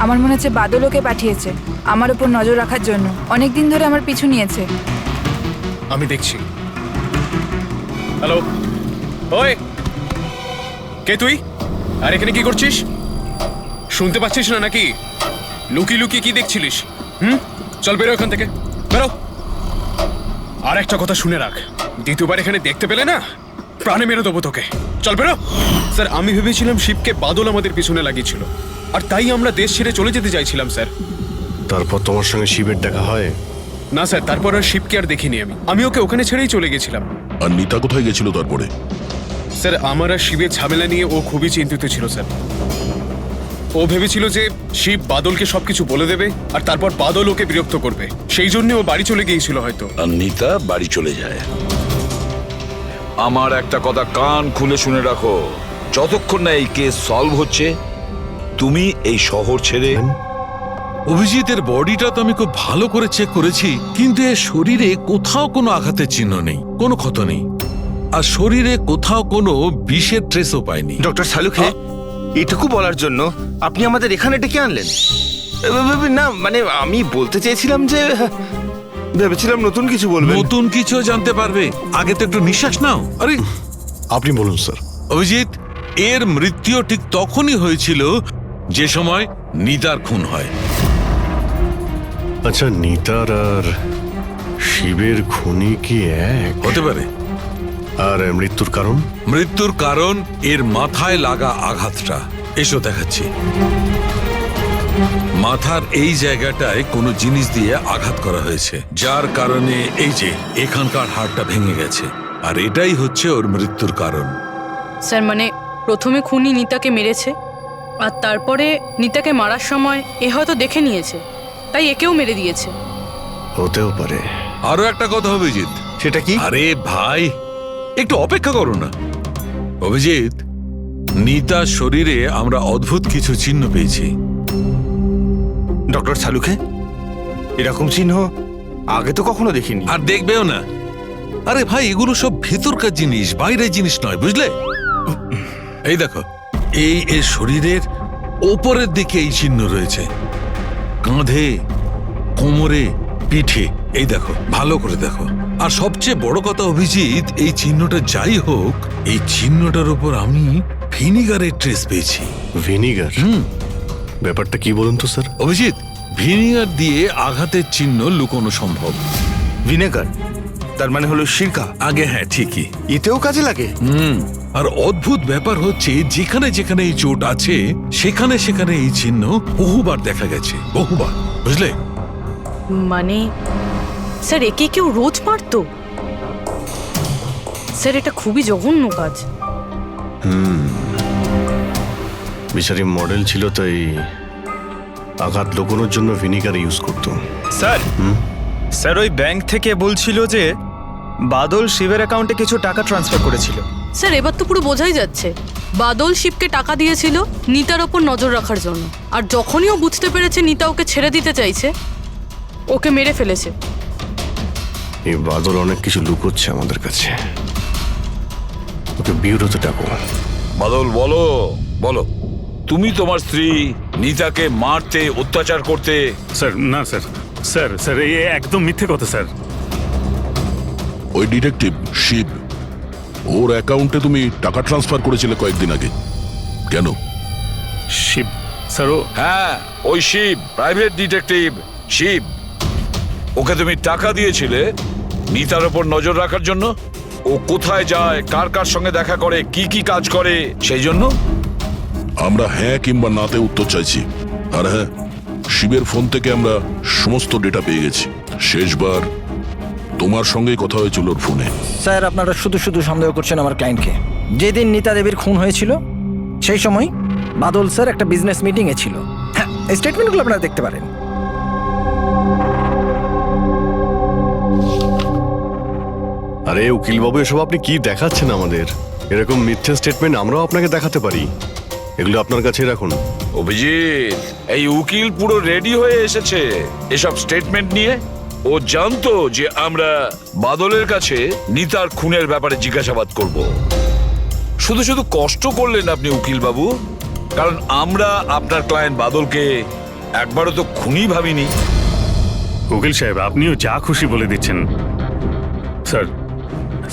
আমার মনে হচ্ছে বাদল ওকে পাঠিয়েছে আমার উপর নজর রাখার জন্য। অনেকদিন ধরে আমার পিছু নিয়েছে। আমি দেখছি। হ্যালো, ওই কে তুই? আর এখানে কি করছিস? শুনতে পাচ্ছিস না নাকি? লুকিয়ে লুকিয়ে কি দেখছিলিস? চল বেরো এখান থেকে, বেরো। আর একটা কথা শুনে রাখ, দ্বিতীয়বার এখানে দেখতে পেলে না প্রাণে মেরে দেবো তোকে। চল বেরো। স্যার, আমি ভেবেছিলাম শিবকে বাদল আমাদের পিছনে লাগিয়েছিল, আর তাই আমরা দেশ ছেড়ে চলে যেতে চাইছিলাম স্যার। তারপর তোমার সঙ্গে শিবের দেখা হয়? না স্যার, তারপর আর শিবকে আর দেখিনি আমি ওকে ওখানে ছেড়েই চলে গেছিলাম। আর নিতা কোথায় গেছিল তারপরে? স্যার, আমার আর শিবের ঝামেলা নিয়ে ও খুবই চিন্তিত ছিল স্যার। ও ভেবেছিল যে শিব বাদলকে সবকিছু বলে দেবে, আর তারপর বাদল ওকে বিরক্ত করবে, সেই জন্য ও বাড়ি চলে গিয়েছিল হয়তো। আর নিতা বাড়ি চলে যায়। আমার একটা কথা কান খুলে শুনে রাখো, যতক্ষণ না এই কেস সলভ হচ্ছে তুমি এই শহর ছেড়ে। অভিজিতের বডিটা তো আমি খুব ভালো করে চেক করেছি, কিন্তু এর শরীরে কোথাও কোনো আঘাতের চিহ্ন নেই, কোনো ক্ষত নেই, আর শরীরে কোথাও কোনো বিষের ট্রেসও পাইনি। ডক্টর সালুখে, এটুকু বলার জন্য আপনি আমাদের এখানে ডেকে আনলেন? না মানে আমি বলতে চেয়েছিলাম যে ভেবেছিলাম নতুন কিছু বলবেন। নতুন কিছু জানতে পারবে, আগে তো একটু নিঃশ্বাস নাও। আরে আপনি বলুন স্যার। অভিজিৎ, এর মৃত্যু ঠিক তখনই হয়েছিল যে সময় নিতার খুন হয়। আচ্ছা, নিতার আর শিবের খুনি কি এক হতে পারে? আর মৃত্যুর কারণ? মৃত্যুর কারণ এর মাথায় লাগা আঘাতটা। এসো দেখাচ্ছি। মাথার এই জায়গাটায় কোনো জিনিস দিয়ে আঘাত করা হয়েছে, যার কারণে এই যে এখানকার হাড়টা ভেঙে গেছে, আর এটাই হচ্ছে ওর মৃত্যুর কারণ। স্যার, মানে প্রথমে খুনি নিতাকে মেরেছে, আর তারপরে নিতাকে মারার সময় এ হয়তো দেখে নিয়েছে, তাই একেও মেরে দিয়েছে। হতেও পারে। আরো একটা কথা অভিজিৎ। সেটা কি? আরে ভাই, একটু অপেক্ষা করো না। অভিজিৎ, নিতার শরীরে আমরা অদ্ভুত কিছু চিহ্ন পেয়েছি। ডক্টর সালুখে, এরকম চিহ্ন আগে তো কখনো দেখিনি। আর দেখবেও না। আরে ভাই, এগুলো সব ভেতরকার জিনিস, বাইরের জিনিস নয়, বুঝলে? এই দেখো, এই এর শরীরের ওপরের দিকে এই চিহ্ন রয়েছে, কাঁধে, কোমরে, পিঠে। এই দেখো, ভালো করে দেখো। আর সবচেয়ে বড় কথা অভিজিৎ, এই চিহ্নটা যাই হোক, এই চিহ্নটার উপর আমি ভিনিগারের ট্রেস পেয়েছি। ভিনিগার? ব্যাপারটা কি বলুন তো স্যার। অভিজিৎ, ভিনিগার দিয়ে আঘাতের চিহ্ন লুকোনো সম্ভব। ভিনেগার তার মানে হলো সিরকা? আগে হ্যাঁ, ঠিকই। এতেও কাজে লাগে? আর অদ্ভুত ব্যাপার হচ্ছে, যেখানে যেখানে এই চোট আছে সেখানে সেখানে এই চিহ্ন বহুবার দেখা গেছে, বহুবার, বুঝলে? মানে স্যার, একে কেউ রোজ মারতো? স্যার, এটা খুবই জঘন্য কাজ। বিচারি মডেল ছিল, তাই আঘাত লুকোনোর জন্য ভিনিগার ইউজ করতো। স্যার, স্যার ওই ব্যাংক থেকে বলছিল যে বাদল শিবের অ্যাকাউন্টে কিছু টাকা ট্রান্সফার করেছিল। স্যার, এবার তো পুরো বোঝাই যাচ্ছে বাদল শিবকে টাকা দিয়েছিল নিতার ওপর নজর রাখার জন্য, আর যখনই ও বুঝতে পেরেছে নিতা ওকে ছেড়ে দিতে চাইছে, ওকে মেরে ফেলেছে। এই বাদল অনেক কিছু লুকোচ্ছে আমাদের কাছে। ওকে বিউরোতে ডাকো। বাদল, বলো বলো, তুমি তোমার স্ত্রী নিতাকে মারতে, অত্যাচার করতে। স্যার না স্যার, স্যার স্যার এই একদম মিথ্যে কথা স্যার। ওই ডিটেকটিভ শিব, ওর অ্যাকাউন্টে তুমি টাকা ট্রান্সফার করেছিলে কয়েকদিন আগে, কেন? শিব স্যার? ও হ্যাঁ, ওই শিব, প্রাইভেট ডিটেকটিভ শিব। ওকে তুমি টাকা দিয়েছিলে নিতার ওপর নজর রাখার জন্য। ও কোথায় যায়, কার কার সঙ্গে দেখা করে, কি কি কাজ করে, সেই জন্য। আমরা হ্যাঁ কিংবা নাতে উত্তর চাইছি। আর হ্যাঁ, শিবের ফোন থেকে আমরা সমস্ত ডেটা পেয়ে গেছি। শেষবার তোমার সঙ্গেই কথা হয়েছিল ওর ফোনে। স্যার, আপনারা শুধু শুধু সন্দেহ করছেন আমার ক্লায়েন্টকে। যেদিন নিতা দেবীর খুন হয়েছিল সেই সময় বাদল স্যার একটা বিজনেস মিটিংয়ে ছিল। হ্যাঁ, এই স্টেটমেন্টগুলো আপনারা দেখতে পারেন। আরে উকিলবাবু, এসব আপনি কি দেখাচ্ছেন আমাদের? এরকম মিথ্যে স্টেটমেন্ট আমরাও আপনাকে দেখাতে পারি, এগুলো আপনার কাছে রাখুন। অভিজিৎ, এই উকিল পুরো রেডি হয়ে এসেছে এসব স্টেটমেন্ট নিয়ে। ও জানতো যে আমরা বাদলের কাছে নিতার খুনের ব্যাপারে জিজ্ঞাসাবাদ করব। শুধু শুধু কষ্ট করলেন আপনি উকিল বাবু, কারণ আমরা আপনার ক্লায়েন্ট বাদলকে একবারও তো খুনি ভাবিনি। উকিল সাহেব, আপনিও যা খুশি বলে দিচ্ছেন। স্যার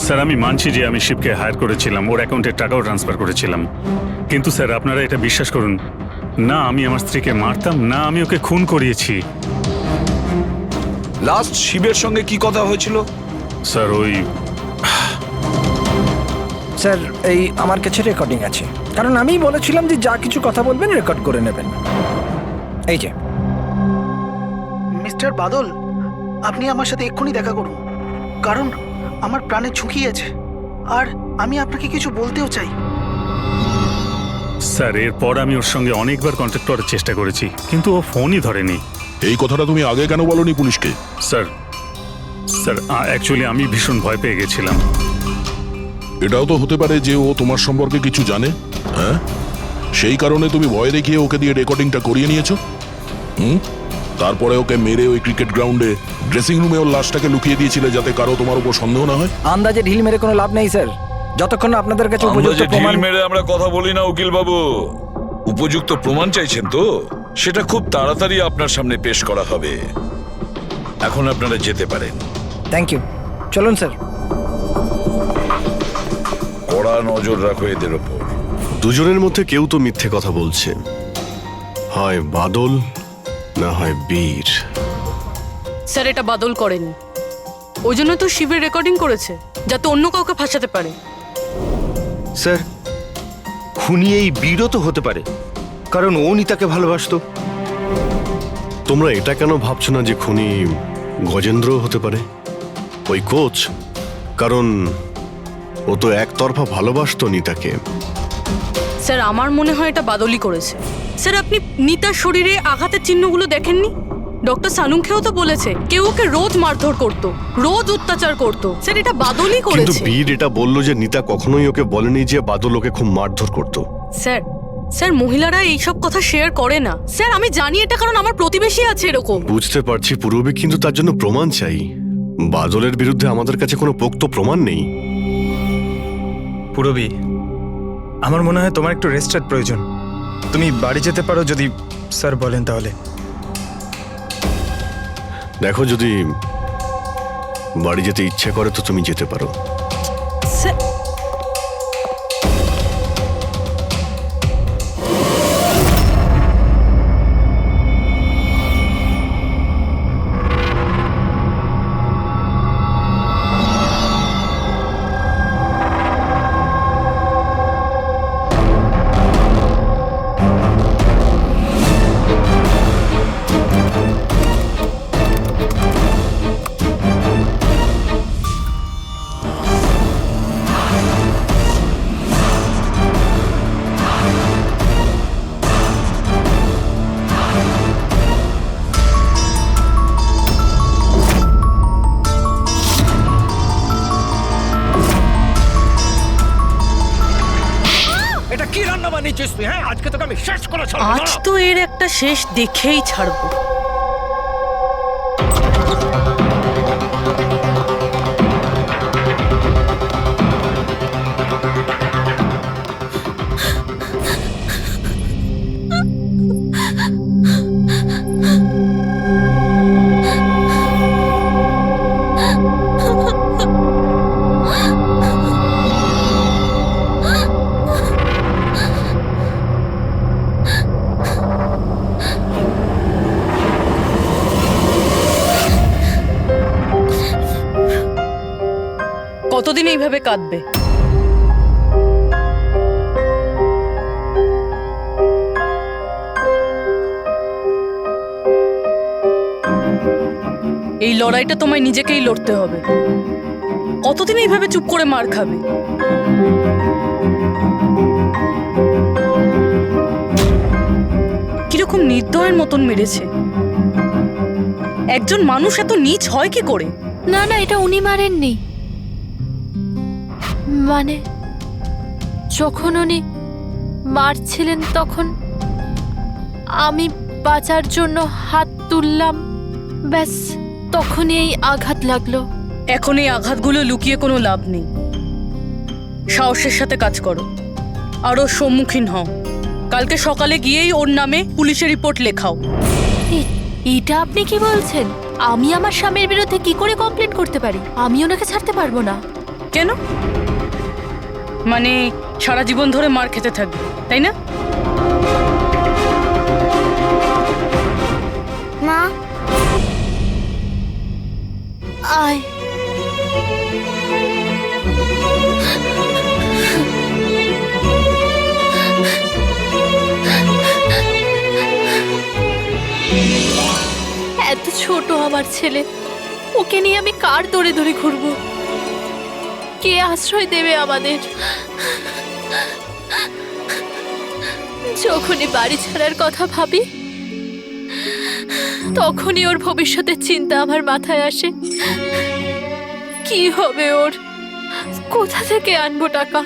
স্যার আমি মানছি যে আমি শিবকে হায়ার করেছিলাম, ওর অ্যাকাউন্টে টাকাও ট্রান্সফার করেছিলাম, কিন্তু স্যার আপনারা এটা বিশ্বাস করুন, না আমি আমার স্ত্রীকে মারতাম, না আমি ওকে খুন করিয়েছি। লাস্ট শিবের সঙ্গে কি কথা হয়েছিল? স্যার ওই স্যার এই আমার কাছে রেকর্ডিং আছে, কারণ আমি বলেছিলাম যে যা কিছু কথা বলবেন রেকর্ড করে নেবেন। এই যে মিস্টার বাদল, আপনি আমার সাথে এক্ষুনি দেখা করুন, কারণ আমার প্রাণে ঝুঁকি আছে আর আমি আপনাকে কিছু বলতেও চাই। স্যার এরপর আমি ওর সঙ্গে অনেকবার কন্ট্যাক্ট করার চেষ্টা করেছি, কিন্তু ও ফোনই ধরেনি। এই কথাটা তুমি আগে কেন বলনি পুলিশকে? স্যার স্যার অ্যাকচুয়ালি আমি ভীষণ ভয় পেয়ে গেছিলাম। এটাও তো হতে পারে যে ও তোমার সম্পর্কে কিছু জানে, হ্যাঁ? সেই কারণে তুমি ভয় দেখিয়ে ওকে দিয়ে রেকর্ডিংটা করিয়ে নিয়েছো। তারপরে ওকে মেরে ওই ক্রিকেট গ্রাউন্ডে ড্রেসিং রুমে ওর লাশটাকে লুকিয়ে দিয়েছিলে যাতে কারো তোমার উপর সন্দেহ না হয়। আন্দাজে ঢিল মেরে কোনো লাভ নেই স্যার, যতক্ষণ না আপনাদের কাছে উপযুক্ত প্রমাণ। ঢিল মেরে আমরা কথা বলি না উকিল বাবু, উপযুক্ত প্রমাণ চাইছেন তো সেটা খুব তাড়াতাড়ি আপনার সামনে পেশ করা হবে। এখন আপনারা যেতে পারেন। থ্যাংক ইউ, চলুন স্যার। কড়া নজর রাখো এদের ওপর। দুজনের মধ্যে কেউ তো মিথ্যে কথা বলছে, হয় বাদল না হয় বীর। স্যার এটা বাদল করেনি, ওই জন্য তো শিবের রেকর্ডিং করেছে যাতে অন্য কাউকে ফাঁসাতে পারে। স্যার খুনি এই বীরও তো হতে পারে, কারণ ও নিতাকে ভালোবাসতো। তোমরা এটা কেন ভাবছো না যে খুনি গজেন্দ্র হতে পারে, ওই কোচ? কারণ ও তো একতরফা ভালোবাসতো নিতাকে। স্যার আমার মনে হয় এটা বাদলই করেছে। স্যার আপনি নিতার শরীরে আঘাতের চিহ্নগুলো দেখেননি? ডক্টর সানুংখেও তো বলেছে কেউ ওকে রোজ মারধর করত, রোজ অত্যাচার করত। স্যার এটা বাদলই কিন্তু করেছে। বীর এটা বললো যে নিতা কখনোই ওকে বলেনি যে বাদল ওকে খুব মারধর করতো। স্যার স্যার মহিলারা এইসব কথা শেয়ার করে না। স্যার আমি জানি এটা, কারণ আমার প্রতিবেশী আছে এরকম। বুঝতে পারছি পূর্ববী, কিন্তু তার জন্য প্রমাণ চাই। বাদলের বিরুদ্ধে আমাদের কাছে কোনো পোক্ত প্রমাণ নেই। পুরবী, আমার মনে হয় তোমার একটু রেস্টের প্রয়োজন। তুমি বাড়ি যেতে পারো যদি স্যার বলেন তাহলে। দেখো যদি বাড়ি যেতে ইচ্ছে করে তো তুমি যেতে পারো। এটা কি রান্না বানিয়েছিস তুই? হ্যাঁ, আজকে তোকে আমি শেষ করে ছাড়বো। আজ তো এর একটা শেষ দেখেই ছাড়বো। কতদিন এইভাবে কাঁদবে? এই লড়াইটা তোমায় নিজেকেই লড়তে হবে। কতদিন এইভাবে চুপ করে মার খাবে? কিরকম নির্দয়ের মতন মেরেছে। একজন মানুষ এত নীচ হয় কি করে? না না, এটা উনি মারেননি। মানে যখন উনি মারছিলেন তখন আমি বাঁচার জন্য হাত তুললাম, ব্যাস তখনই এই আঘাত লাগলো। এখন এই আঘাতগুলো লুকিয়ে কোনো লাভ নেই। সাহসের সাথে কাজ করো, আরও সম্মুখীন হও। কালকে সকালে গিয়েই ওর নামে পুলিশে রিপোর্ট লেখাও। এটা আপনি কি বলছেন? আমি আমার স্বামীর বিরুদ্ধে কি করে কমপ্লেন করতে পারি? আমি ওনাকে ছাড়তে পারবো না। কেন? মানে সারা জীবন ধরে মার খেতে থাকবে, তাই না? মা আয়। এত ছোট আমার ছেলে, ওকে নিয়ে আমি কার দৌড়ে দৌড়ে ঘুরবো? কে আশ্রয় দেবে আমাদের? যখনই বাড়ি ছাড়ার কথা ভাবি তখনই ওর ভবিষ্যতের চিন্তা আমার মাথায় আসে। কি হবে ওর? কোথা থেকে আনবো টাকা?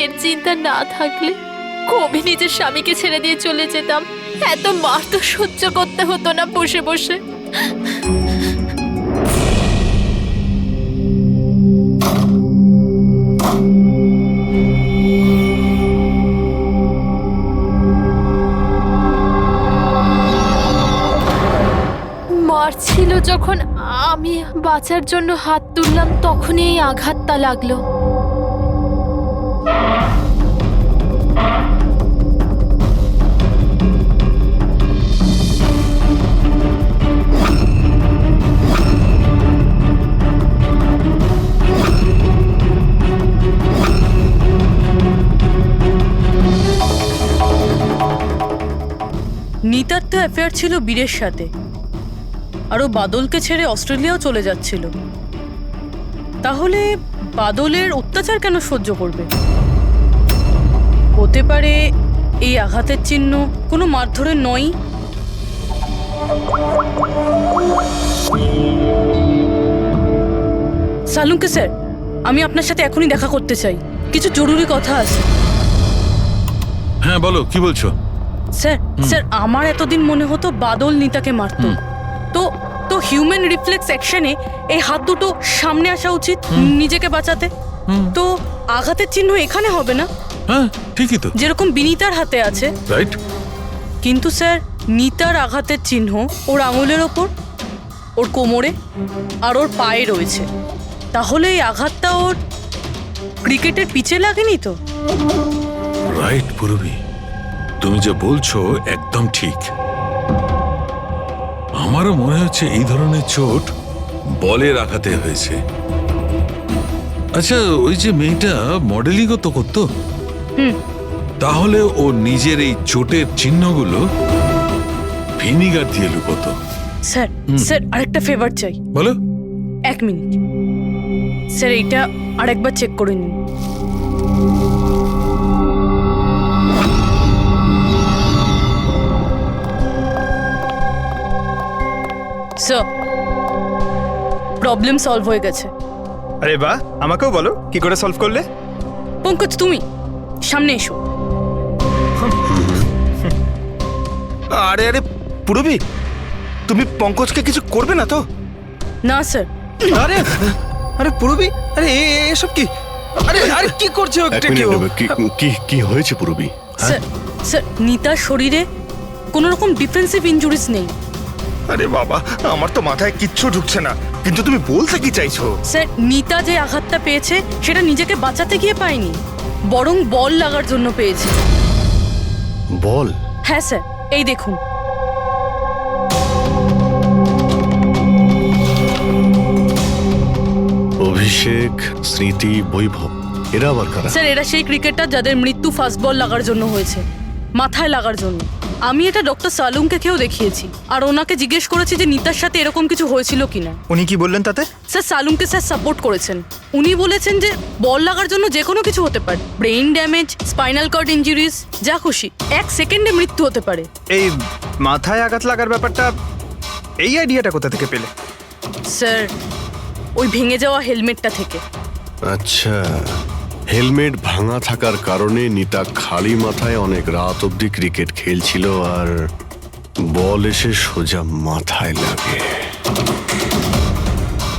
এর চিন্তা না থাকলে কবে নিজের স্বামীকে ছেড়ে দিয়ে চলে যেতাম। এত মার তো সহ্য করতে হতো না বসে বসে। মারছিল যখন আমি বাঁচার জন্য হাত তুললাম, তখনই এই আঘাতটা লাগলো। নিতার তো অ্যাফেয়ার ছিল বীরের সাথে, আর ও বাদলকে ছেড়ে অস্ট্রেলিয়াও চলে যাচ্ছিল। তাহলে বাদলের অত্যাচার কেন সহ্য করবে? হতে পারে এই আঘাতের চিহ্ন কোনো মারধরের নয়। সালুঙ্কে স্যার, আমি আপনার সাথে এখনই দেখা করতে চাই, কিছু জরুরি কথা আছে। হ্যাঁ বলো, কি বলছো? স্যার স্যার আমার এতদিন মনে হতো বাদল নিতাকে মারতো। তো তো হিউম্যান রিফ্লেক্স অ্যাকশনে এই হাত দুটো সামনে আসা উচিত নিজেকে বাঁচাতে। তো আঘাতের চিহ্ন এখানে হবে না? হ্যাঁ ঠিকই তো, যেরকম বিনীতার হাতে আছে, রাইট? কিন্তু স্যার নিতার আঘাতের চিহ্ন ওর আঙুলের ওপর, ওর কোমরে আর ওর পায়ে রয়েছে। তাহলে এই আঘাতটা ওর ক্রিকেটের পিচে লাগেনি তো? রাইট পুরবী, তুমি যে বলছো একদম ঠিক। আমারও মনে হচ্ছে এই ধরনের চোট বলের আঘাতে হয়েছে। আচ্ছা, ওই যে মেয়েটা মডেলিংও তো করতো, তাহলে ও নিজের এই চোটের চিহ্নগুলো ভিনিগার দিয়ে লুকোতো। স্যার স্যার আরেকটা ফেভার চাই। বলো। 1 মিনিট স্যার, এইটা আরেকবার চেক করে নিন। স্যার, প্রবলেম সলভ হয়ে গেছে। আরে বাহ, আমাকেও বলো কি করে সলভ করলে। পঙ্কজ, তুমি সামনে এসো। আরে আরে পুরবী, তুমি পঙ্কজকে কিছু করবে না তো? না স্যার। আরে আরে পুরবী, আরে এসব কি? আরে আরে কি করছে? কি হয়েছে পুরবী? স্যার স্যার নিতার শরীরে কোনো রকম ডিফেন্সিভ ইনজুরিজ নেই। আরে বাবা, আমার তো মাথায় কিচ্ছু ঢুকছে না, কিন্তু তুমি বলতে কি চাইছো? স্যার নিতা যে আঘাতটা পেয়েছে সেটা নিজেকে বাঁচাতে গিয়ে পায়নি, বরং বল লাগার জন্য পেয়েছে। বল? হ্যাঁ স্যার, এই দেখুন। অভিষেক, স্মৃতি, বৈভব, এরা আবার কারা? স্যার এরা সেই ক্রিকেটার যাদের মৃত্যু ফাস্ট বল লাগার জন্য হয়েছে, মাথায় লাগার জন্য। আমি এটা ডক্টর সালুঙ্কেও দেখিয়েছি, আর ওনাকে জিজ্ঞেস করেছি যে নিতার সাথে এরকম কিছু হয়েছিল কিনা। উনি কি বললেন তাতে? স্যার সালুঙ্কে স্যার সাপোর্ট করেছেন। উনি বলেছেন যে বল লাগার জন্য যে কোনো কিছু হতে পারে, brain damage, spinal cord injuries, যা খুশি, 1 সেকেন্ডে মৃত্যু হতে পারে। এই মাথায় আঘাত লাগার ব্যাপারটা, এই আইডিয়াটা কোথা থেকে পেলে? স্যার ওই ভেঙে যাওয়া হেলমেটটা থেকে। আচ্ছা, হেলমেট ভাঙা থাকার কারণে নিতা খালি মাথায় অনেক রাত অবধি ক্রিকেট খেলছিল, আর বল এসে সোজা মাথায় লাগে।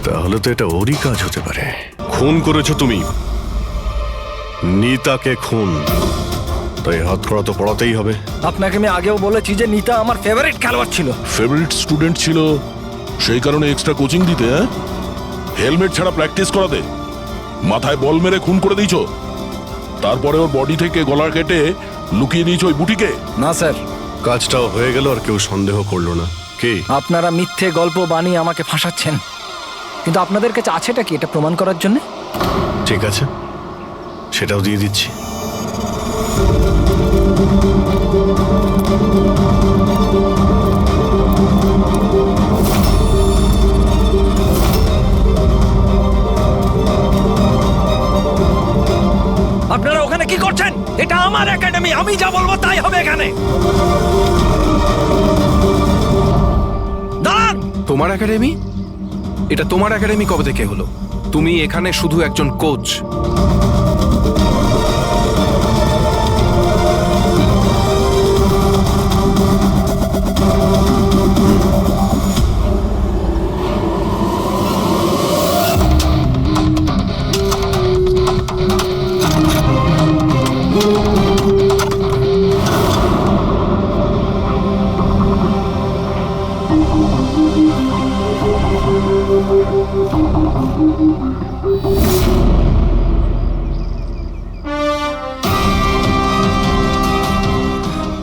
তাহলে তো এটা ওরই কাজ হতে পারে। খুন করেছো তুমি, নিতাকে খুন, তাই হাত করা তো পড়াতেই হবে। আপনাকে আমি আগেও বলেছি যে নিতা আমার ফেভারিট খেলোয়াড় ছিল। ফেভারিট স্টুডেন্ট ছিল, সেই কারণে এক্সট্রা কোচিং দিতে? হ্যাঁ, হেলমেট ছাড়া প্র্যাকটিস করাতে মাথায় বল মেরে খুন করে দিয়েছ, তারপরে ওর বডি থেকে গলা কেটে লুকিয়ে দিয়েছ ওই বুটিকে। না স্যার, কাজটাও হয়ে গেল আর কেউ সন্দেহ করলো না। কি আপনারা মিথ্যে গল্প বানিয়ে আমাকে ফাঁসাচ্ছেন, কিন্তু আপনাদের কাছে আছেটা কি এটা প্রমাণ করার জন্য? ঠিক আছে, সেটাও দিয়ে দিচ্ছি। আপনারা ওখানে কি করছেন? এটা আমার একাডেমি, আমি যা বলবো তাই হবে এখানে। দাঁড়ান! তোমার একাডেমি? এটা তোমার একাডেমি কবে থেকে হলো? তুমি এখানে শুধু একজন কোচ।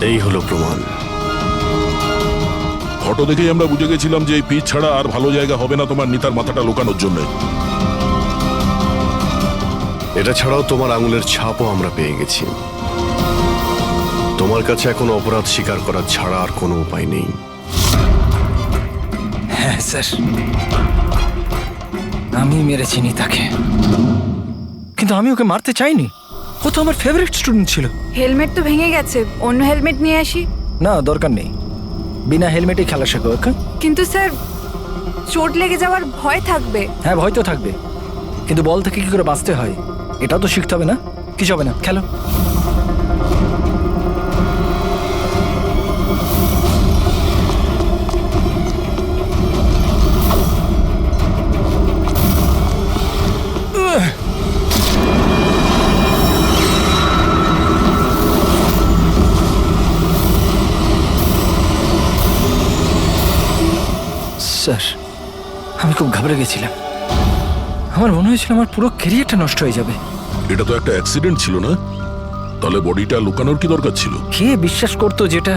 এই হলো প্রমাণ। ফটো দেখেই আমরা বুঝে গেছিলাম যে এই পিচ ছাড়া আর ভালো জায়গা হবে না তোমার নিতার মাথাটা লুকানোর জন্য। এটা ছাড়াও তোমার আঙুলের ছাপও আমরা পেয়ে গেছি। তোমার কাছে এখন অপরাধ স্বীকার করার ছাড়া আর কোনো উপায় নেই। হ্যাঁ স্যার, আমি মেরেছি নিতাকে, কিন্তু আমি ওকে মারতে চাইনি। ও তো আমার ফেভারিট স্টুডেন্ট ছিল। হেলমেট তো ভেঙে গেছে, অন্য হেলমেট নিয়ে আসি। না, দরকার নেই, বিনা হেলমেটে খেলা শেখো। কিন্তু স্যার, চোট লেগে যাওয়ার ভয় থাকবে। হ্যাঁ, ভয় তো থাকবে, কিন্তু বল থেকে কি করে বাঁচতে হয় এটাও তো শিখতে হবে না? কিছু হবে না, খেলো। স্যার, আমি খুব ঘাবড়ে গেছিলাম। আমার মনে হয়েছিল আমার পুরো ক্যারিয়ারটা নষ্ট হয়ে যাবে। এটা তো একটা অ্যাক্সিডেন্ট ছিল না? তাহলে বডিটা লুকানোর কি দরকার ছিল? কে বিশ্বাস করতো যেটা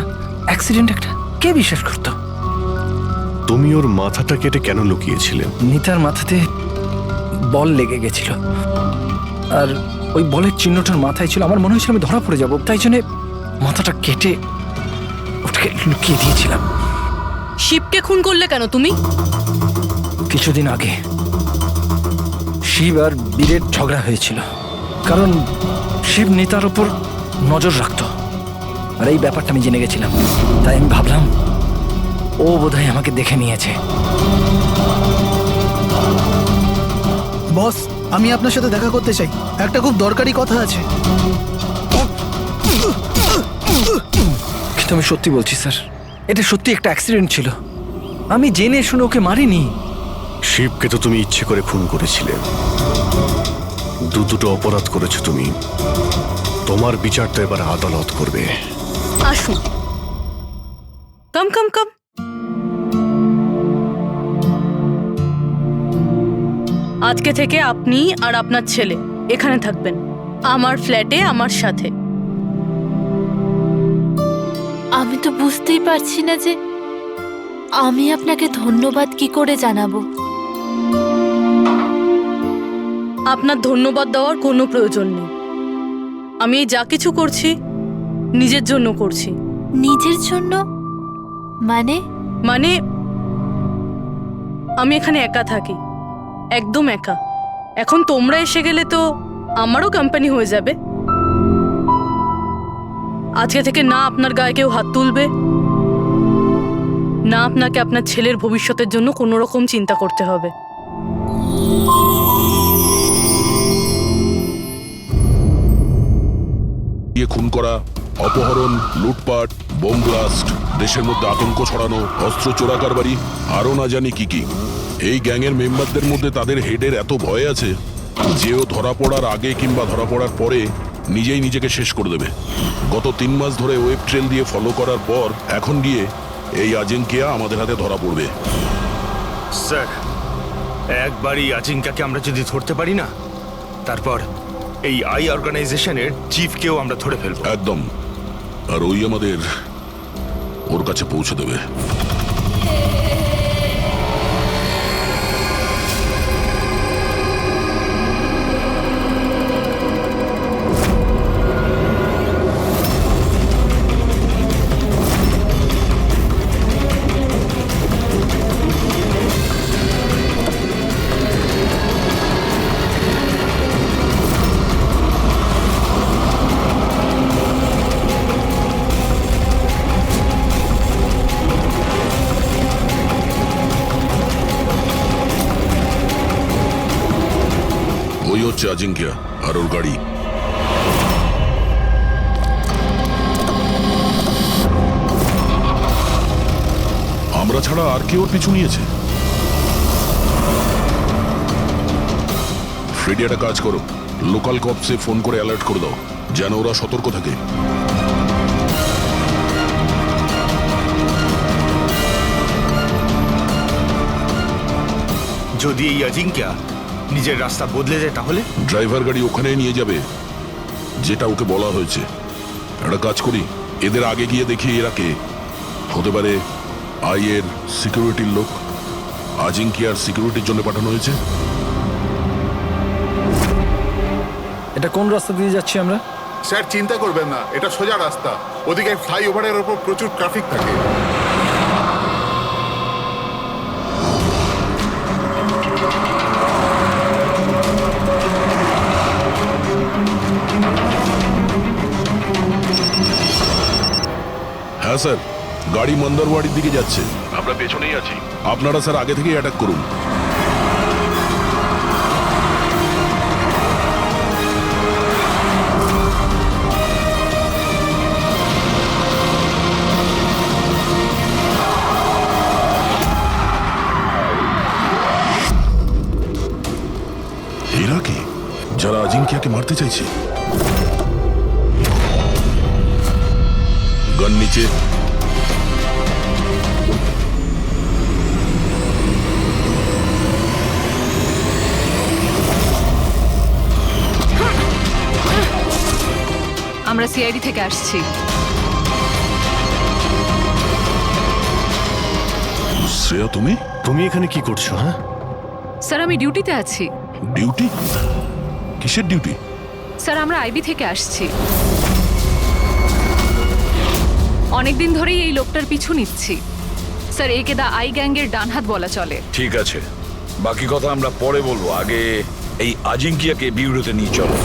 অ্যাক্সিডেন্ট একটা? কে বিশ্বাস করতো? তুমি ওর মাথাটা কেটে কেন লুকিয়েছিলে? নিতার মাথাতে বল লেগে গেছিল, আর ওই বলের চিহ্নটার মাথায় ছিল। আমার মনে হয়েছিল আমি ধরা পড়ে যাব, তাই জন্য মাথাটা কেটে ওটাকে লুকিয়ে দিয়েছিলাম। শিবকে খুন করলে কেন তুমি? কিছুদিন আগে শিব আর বীরের ঝগড়া হয়েছিল, কারণ শিব নিতার উপর নজর রাখতো, আর এই ব্যাপারটা আমি জেনে গেছিলাম। তাই আমি ভাবলাম ও বোধহয় আমাকে দেখে নিয়েছে। বস, আমি আপনার সাথে দেখা করতে চাই, একটা খুব দরকারি কথা আছে। কিন্তু আমি সত্যি বলছি স্যার, এটা সত্যি একটা অ্যাক্সিডেন্ট ছিল। আমি জেনে শুনে ওকে মারিনি। শিবকে তো তুমি ইচ্ছে করে খুন করেছিলে। দুটো অপরাধ করেছো তুমি। তোমার বিচার তো এবার আদালত করবে। আসুন, কাম কাম কাম। আজকে থেকে আপনি আর আপনার ছেলে এখানে থাকবেন, আমার ফ্ল্যাটে আমার সাথে। আমি তো বুঝতেই পারছি না যে আমি আপনাকে ধন্যবাদ কি করে জানাবো। আপনার ধন্যবাদ দেওয়ার কোনো প্রয়োজন নেই। আমি যা কিছু করছি নিজের জন্য করছি। নিজের জন্য? মানে? মানে আমি এখানে একা থাকি, একদম একা। এখন তোমরা এসে গেলে তো আমারও কোম্পানি হয়ে যাবে। আজকে থেকে না আপনার গায়ে কেউ হাত তুলবে, না আপনাকে আপনার ছেলের ভবিষ্যতের জন্য কোনো রকম চিন্তা করতে হবে। খুন করা, অপহরণ, লুটপাট, বোম ব্লাস্ট, দেশের মধ্যে আতঙ্ক ছড়ানো, অস্ত্র চোরাকারবারি, আরো না জানি কি কি। এই গ্যাংয়ের মেম্বারদের মধ্যে তাদের হেডের এত ভয় আছে যে ও ধরা পড়ার আগে কিংবা ধরা পড়ার পরে নিজেই নিজেকে শেষ করে দেবে। গত 3 মাস ধরে ওয়েব ট্রেল দিয়ে ফলো করার পর এখন গিয়ে এই আজিঙ্কিয়া আমাদের হাতে ধরা পড়বে। স্যার, একবারই আজিঙ্কাকে আমরা যদি ধরতে পারি না, তারপর এই আই অর্গানাইজেশনের চিফকেও আমরা ধরে ফেলবো। একদম। আর ওই আমাদের ওর কাছে পৌঁছে দেবে। ওই হচ্ছে আজিঙ্কিয়া আর ওর গাড়ি। আমরা ছাড়া আর কেউ ওর পিছু নিয়েছে। ফ্রেডি, একটা কাজ করো, লোকাল কপসে ফোন করে অ্যালার্ট করে দাও যেন ওরা সতর্ক থাকে। যদি এই আজিঙ্কা নিজের রাস্তা বদলে যায় তাহলে? ড্রাইভার গাড়ি ওখানে নিয়ে যাবে যেটা ওকে বলা হয়েছে। একটা কাজ করি, এদের আগে গিয়ে দেখি এরা কে হতে পারে। আইয়ের সিকিউরিটির লোক, আজিঙ্কিয়ার সিকিউরিটির জন্য পাঠানো হয়েছে। এটা কোন রাস্তা দিয়ে যাচ্ছি আমরা? স্যার চিন্তা করবেন না, এটা সোজা রাস্তা। ওদিকে ফ্লাইওভারের ওপর প্রচুর ট্রাফিক থাকে। হ্যাঁ স্যার, গাড়ি মন্দারওয়াড়ির দিকে যাচ্ছে। আমরা পেছনেই আছি। আপনারা স্যার আগে থেকেই অ্যাটাক করুন। এরা কি, যারা আজিঙ্কিয়াকে মারতে চাইছে? গান নিচে। আমরা সিআইডি থেকে আসছি। শ্রেয়া, তুমি তুমি এখানে কি করছো? হ্যাঁ স্যার, আমি ডিউটিতে আছি। ডিউটি? কিসের ডিউটি? স্যার, আমরা আইবি থেকে আসছি। অনেকদিন ধরেই এই লোকটার পিছু নিচ্ছি। স্যার, একে দা আই গ্যাংয়ের ডানহাত বলা চলে। ঠিক আছে, বাকি কথা আমরা পরে বলবো। আগে এই আজিঙ্কিয়াকে বিউরোতে নিয়ে চলো।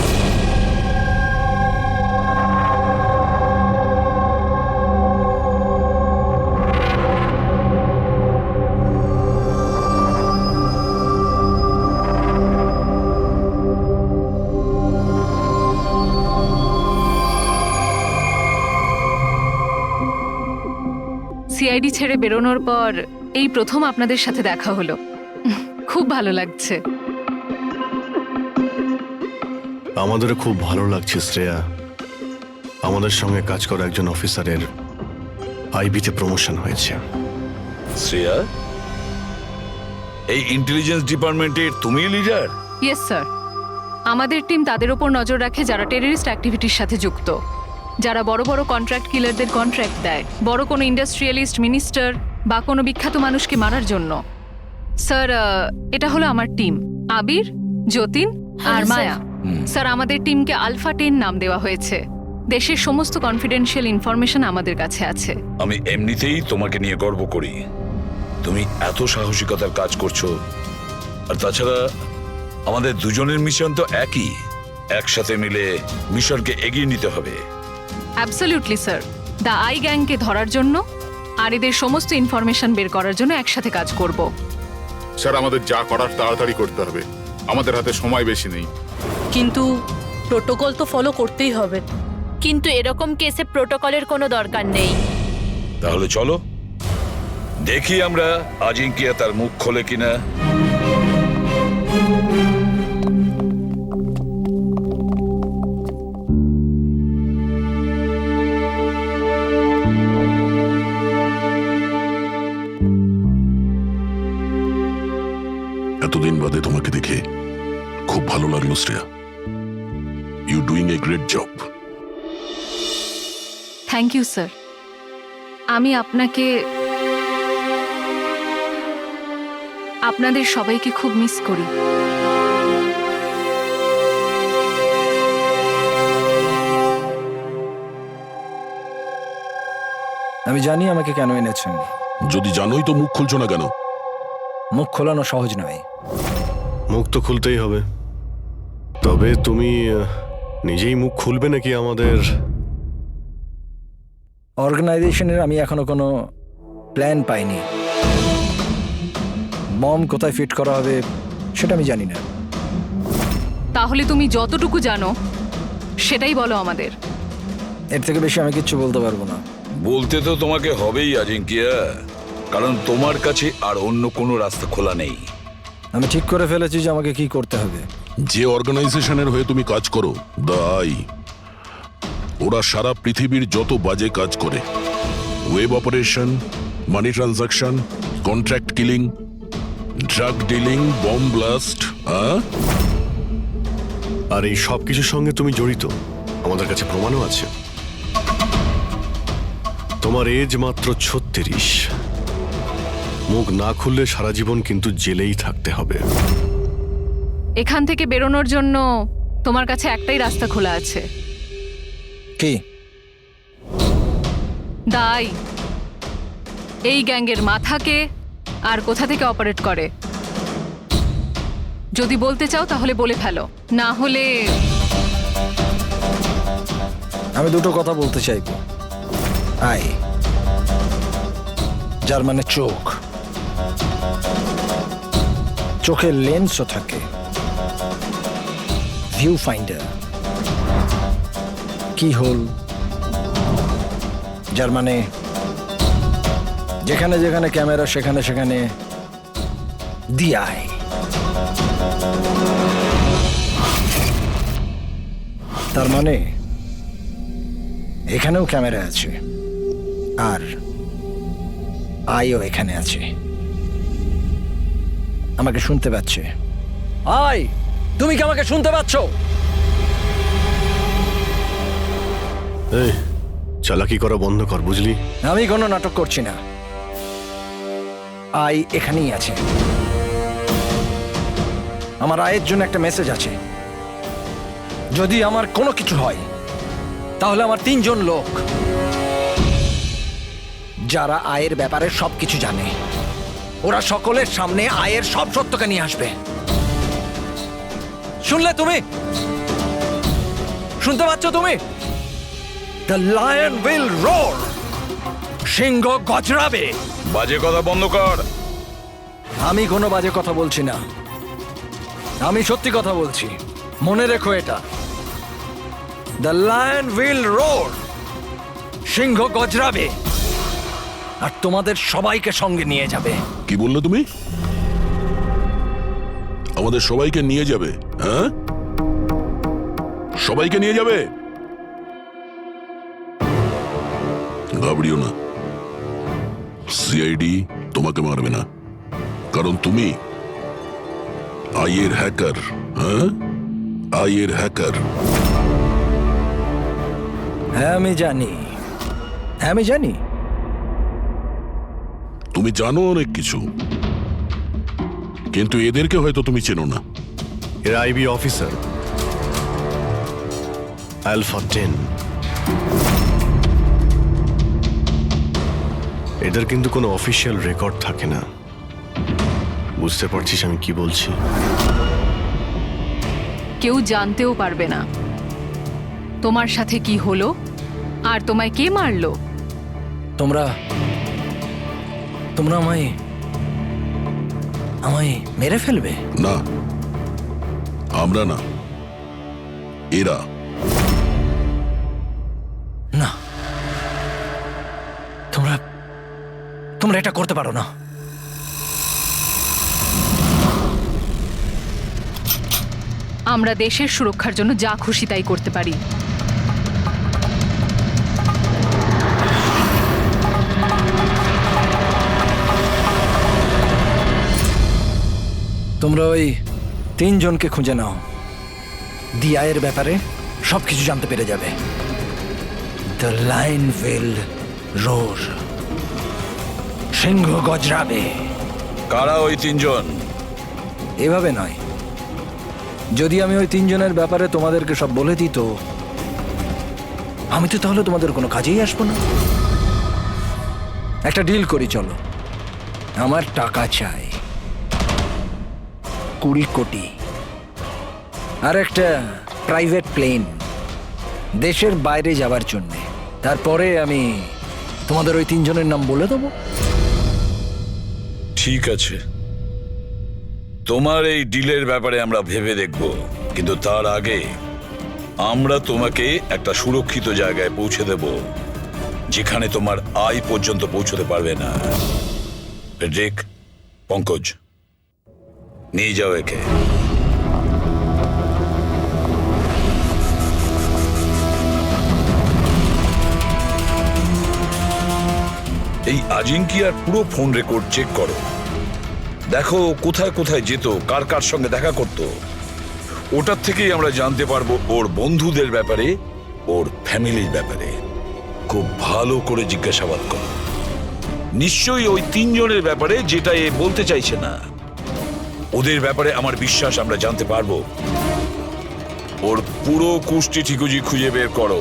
সিআইডি ছেড়ে বেরোনোর পর এই প্রথম আপনাদের সাথে দেখা হলো। খুব ভালো লাগছে। আমাদেরও খুব ভালো লাগছে শ্রেয়া। আমাদের সঙ্গে কাজ করা একজন অফিসারের আইবিতে প্রমোশন হয়েছে। শ্রেয়া, এই ইন্টেলিজেন্স ডিপার্টমেন্টের তুমি লিডার? Yes sir. আমাদের টিম তাদের ওপর নজর রাখে যারা টেররিস্ট অ্যাক্টিভিটির সাথে যুক্ত, যারা বড় বড় কন্ট্রাক্ট কিলারদের কন্ট্রাক্ট দেয় বড় কোনো ইন্ডাস্ট্রিয়ালিস্ট, মিনিস্টার বা কোনো বিখ্যাত মানুষকে মারার জন্য। স্যার, এটা হলো আমার টিম, আবির, যতীন আর মায়া। স্যার, আমাদের টিমকে আলফা 10 নাম দেওয়া হয়েছে। দেশের সমস্ত কনফিডেন্সিয়াল ইনফরমেশন আমাদের কাছে আছে। আমি এমনিতেই তোমাকে নিয়ে গর্ব করি। তুমি এত সাহসিকতার কাজ করছো। আর তাছাড়া আমাদের দুজনের মিশন তো একই, একসাথে মিলে মিশনকে এগিয়ে নিতে হবে। Absolutely sir. দ্য আই গ্যাংকে ধরার জন্য আর এদের সমস্ত ইনফরমেশন বের করার জন্য একসাথে কাজ করব। স্যার, আমাদের যা করার তাড়াতাড়ি করতে হবে, আমাদের হাতে সময় বেশি নেই। কিন্তু প্রোটোকল তো ফলো করতেই হবে। কিন্তু এরকম কেসে প্রোটোকলের কোনো দরকার নেই। তাহলে চলো দেখি আমরা আজিঙ্কিয়া তার মুখ খোলে কিনা। এতদিন বাদে তোমাকে দেখে খুব ভালো লাগলো Shreya. You doing a great job. Thank you sir. আমি আপনাদের সবাইকে খুব মিস করি। আমি জানি আমাকে কেন এনেছেন। যদি জানোই তো মুখ খুলছো না কেন? মুখ খোলানো সহজ নয়। মুখ তো খুলতেই হবে, তবে তুমি নিজেই মুখ খুলবে নাকি আমাদের? অর্গানাইজেশনের আমি এখনো কোনো প্ল্যান পাইনি। বম কোথায় ফিট করা হবে সেটা আমি জানি না। তাহলে তুমি যতটুকু জানো সেটাই বলো আমাদের। এর থেকে বেশি আমি কিচ্ছু বলতে পারবো না। বলতে তো তোমাকে হবেই আজিঙ্কিয়া, কারণ তোমার কাছে আর অন্য কোনো রাস্তা খোলা নেই। আমি ঠিক করে ফেলেছি যে আমাকে কি করতে হবে। যে অর্গানাইজেশনের হয়ে তুমি কাজ করো, দ্য আই, ওরা সারা পৃথিবীর যত বাজে কাজ করে, web operation, money transaction, contract killing, drug dealing, bomb blast, আর এই সব কিছুর সঙ্গে তুমি জড়িত, আমাদের কাছে প্রমাণও আছে। তোমার এজ মাত্র 36। মুখ না খুললে সারা জীবন কিন্তু জেলেই থাকতে হবে। এখান থেকে বেরোনোর জন্য তোমার কাছে একটাই রাস্তা খোলা আছে। কি? দাই এই গ্যাংয়ের মাথাকে আর কোথা থেকে অপারেট করে। যদি বলতে চাও তাহলে বলে ফেলো, না হলে আমি দুটো কথা বলতে চাইব। আই, যার মানে চোখ, চোখের লেন্সও থাকে, ভিউ ফাইন্ডার, কি হোল, যার মানে যেখানে যেখানে ক্যামেরা সেখানে সেখানে দিয়াই। তার মানে এখানেও ক্যামেরা আছে আর আইও এখানে আছে। আমাকে শুনতে পাচ্ছে? আই, তুমি কি আমাকে শুনতে পাচ্ছ? এই চালাকি করা বন্ধ কর, বুঝলি? আমি কোনো নাটক করছি না। আই এখানেই আছে। আমার আয়ের জন্য একটা মেসেজ আছে। যদি আমার কোনো কিছু হয় তাহলে আমার 3 জন লোক, যারা আয়ের ব্যাপারে সবকিছু জানে, ওরা সকলের সামনে আয়ের সব সত্যকে নিয়ে আসবে। শুনলে তুমি? শুনতে পাচ্ছ তুমি? The lion will roar. সিংহ গজরাবে। বাজে কথা বন্ধ কর। আমি কোনো বাজে কথা বলছি না, আমি সত্যি কথা বলছি। মনে রেখো এটা। The lion will roar. সিংহ গজরাবে আর তোমাদের সবাইকে সঙ্গে নিয়ে যাবে। কি বললে তুমি? আমাদের সবাইকে নিয়ে যাবে? হ্যাঁ, সবাইকে নিয়ে যাবে? ঘাবড়িও না, সিআইডি তোমাকে মারবে না, কারণ তুমি আইয়ের হ্যাকার। হ্যাঁ, আইয়ের হ্যাকার। হ্যাঁ আমি জানি, হ্যাঁ আমি জানি। তুমি জানো অনেক কিছু, কিন্তু এদেরকে হয়তো তুমি চেনো না। এরা আইবি অফিসার, আলফা 10। এদের কিন্তু কোনো অফিসিয়াল রেকর্ড থাকে না। বুঝতে পারছিস আমি কি বলছি? কেউ জানতেও পারবে না তোমার সাথে কি হলো আর তোমায় কে মারলো। তোমরা তোমরা আমায় আমায় মেরে ফেলবে? না, আমরা না, এরা। না, তোমরা তোমরা এটা করতে পারো না। আমরা দেশের সুরক্ষার জন্য যা খুশি তাই করতে পারি। তোমরা ওই 3 জনকে খুঁজে নাও। দিয়ায়ের ব্যাপারে সবকিছু জানতে পেরে যাবে। দ্য লাইন উইল রোর, সিংহ গজরাবে। কারা ওই 3 জন? এভাবে নয়, যদি আমি ওই 3 জনের ব্যাপারে তোমাদেরকে সব বলে দিই তো আমি তো তাহলে তোমাদের কোনো কাজেই আসবো না। একটা ডিল করি, চলো। আমার টাকা চাই 20 কোটি, আর একটা প্রাইভেট প্লেন দেশের বাইরে যাওয়ার জন্যে। তারপরে আমি তোমাদের ওই 3 জনের নাম বলে দেবো। ঠিক আছে, তোমার এই ডিলের ব্যাপারে আমরা ভেবে দেখব, কিন্তু তার আগে আমরা তোমাকে একটা সুরক্ষিত জায়গায় পৌঁছে দেব, যেখানে তোমার আয় পর্যন্ত পৌঁছতে পারবে না। ফেডরিক, পঙ্কজ, নিয়ে যাও একে। এই আজিঙ্কিয়ার পুরো ফোন রেকর্ড চেক করো, দেখো কোথায় কোথায় যেত, কার কার সঙ্গে দেখা করত। ওটার থেকেই আমরা জানতে পারবো ওর বন্ধুদের ব্যাপারে, ওর ফ্যামিলির ব্যাপারে। খুব ভালো করে জিজ্ঞাসাবাদ করো, নিশ্চয়ই ওই 3 জনের ব্যাপারে যেটা এ বলতে চাইছে না। ওদের ব্যাপারে আমার বিশ্বাস আমরা জানতে পারবো। ওর পুরো কুষ্টি ঠিকুজি খুঁজে বের করো।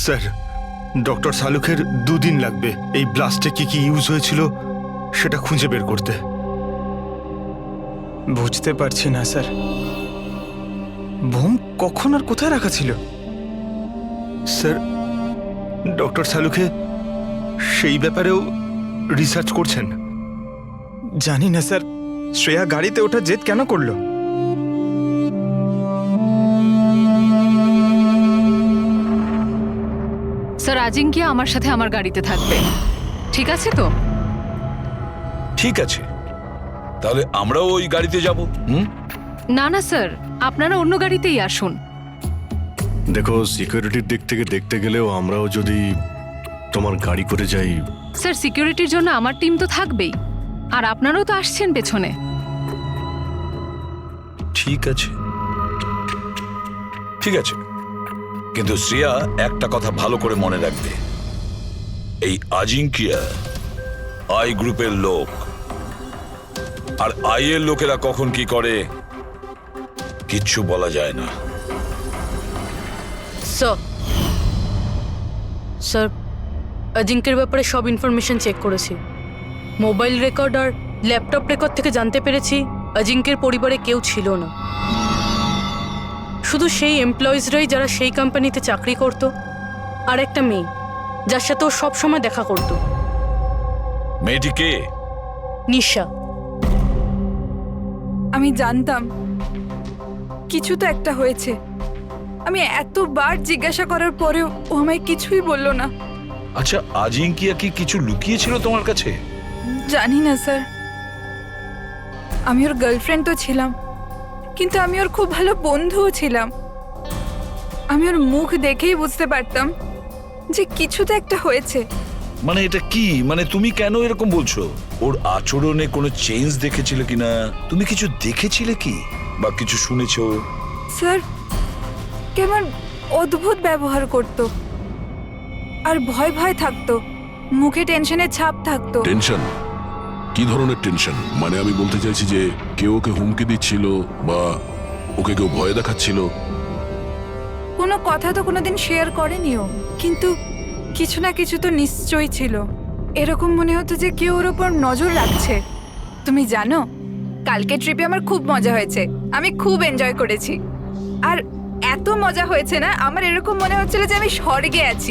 স্যার, ডক্টর শালুখের 2 দিন লাগবে এই ব্লাস্টে কি কি ইউজ হয়েছিল সেটা খুঁজে বের করতে। বুঝতে পারছি না স্যার, বোম কখন আর কোথায় রাখা ছিল? স্যার, ডক্টর শালুখে সেই ব্যাপারেও রিসার্চ করছেন? জানি না স্যার, শ্রেয়া গাড়িতে ওঠা জেদ কেন করলো? স্যার, আজিঙ্কিয়া আমার সাথে আমার গাড়িতে থাকবে, ঠিক আছে তো? ঠিক আছে, তাহলে আমরাও ওই গাড়িতে যাব। না না স্যার, আপনারা অন্য গাড়িতেই আসুন। দেখো, সিকিউরিটির দিক থেকে দেখতে গেলেও আমরাও যদি তোমার গাড়ি করে যাই। স্যার, সিকিউরিটির জন্য আমার টিম তো থাকবেই, আর আপনারাও তো আসছেন পেছনে। ঠিক আছে, ঠিক আছে, কিন্তু শ্রেয়া একটা কথা ভালো করে মনে রাখবে, এই আজিঙ্কিয়া আই গ্রুপের লোক, আর আই এর লোকেরা কখন কি করে কিচ্ছু বলা যায় না। স্যার, অজিঙ্কের ব্যাপারে সব ইনফরমেশন চেক করেছি। মোবাইল রেকর্ড আর ল্যাপটপ রেকর্ড থেকে জানতে পেরেছি অজিঙ্কের পরিবারে কেউ ছিল না, শুধু সেই এমপ্লয়িজরাই যারা সেই কোম্পানিতে চাকরি করত, আর একটা মেয়ে যার সাথে ও সব সময় দেখা করতো। মেয়েটি কে? নিশা। আমি জানতাম কিছু তো একটা হয়েছে। আমি এতবার জিজ্ঞাসা করার পরেও ও আমায় কিছুই বললো না। আচ্ছা, আজিঙ্কিয়া কি কিছু লুকিয়েছিল তোমার কাছে? জানি না স্যার, আমি ওর গার্লফ্রেন্ড তো ছিলাম, কিন্তু আমি ওর খুব ভালো বন্ধুও ছিলাম। আমি ওর মুখ দেখেই বুঝতে পারতাম যে কিছু তো একটা হয়েছে। মানে এটা কি? মানে তুমি কেন এরকম বলছো? ওর আচরণে কোনো চেঞ্জ দেখেছিলে কিনা? তুমি কিছু দেখেছিলে কি বা কিছু শুনেছো? স্যার, কেমন অদ্ভুত ব্যবহার করতো আর ভয় ভয় থাকতো, মুখে টেনশনের ছাপ থাকতো। টেনশন? কি ধরনের টেনশন? মানে আমি বলতে চাইছি যে কেউ ওকে হুমকি দিচ্ছিল বা ওকে কেউ ভয় দেখাচ্ছিল? কোনো কথা তো কোনোদিন শেয়ার করেনি ও, কিন্তু কিছু না কিছু তো নিশ্চয়ই ছিল। এরকম মনে হতো যে কেউ ওর ওপর নজর রাখছে। তুমি জানো, কালকে ট্রিপে আমার খুব মজা হয়েছে, আমি খুব এনজয় করেছি। আর এত মজা হয়েছে না, আমার এরকম মনে হচ্ছিল যে আমি স্বর্গে আছি।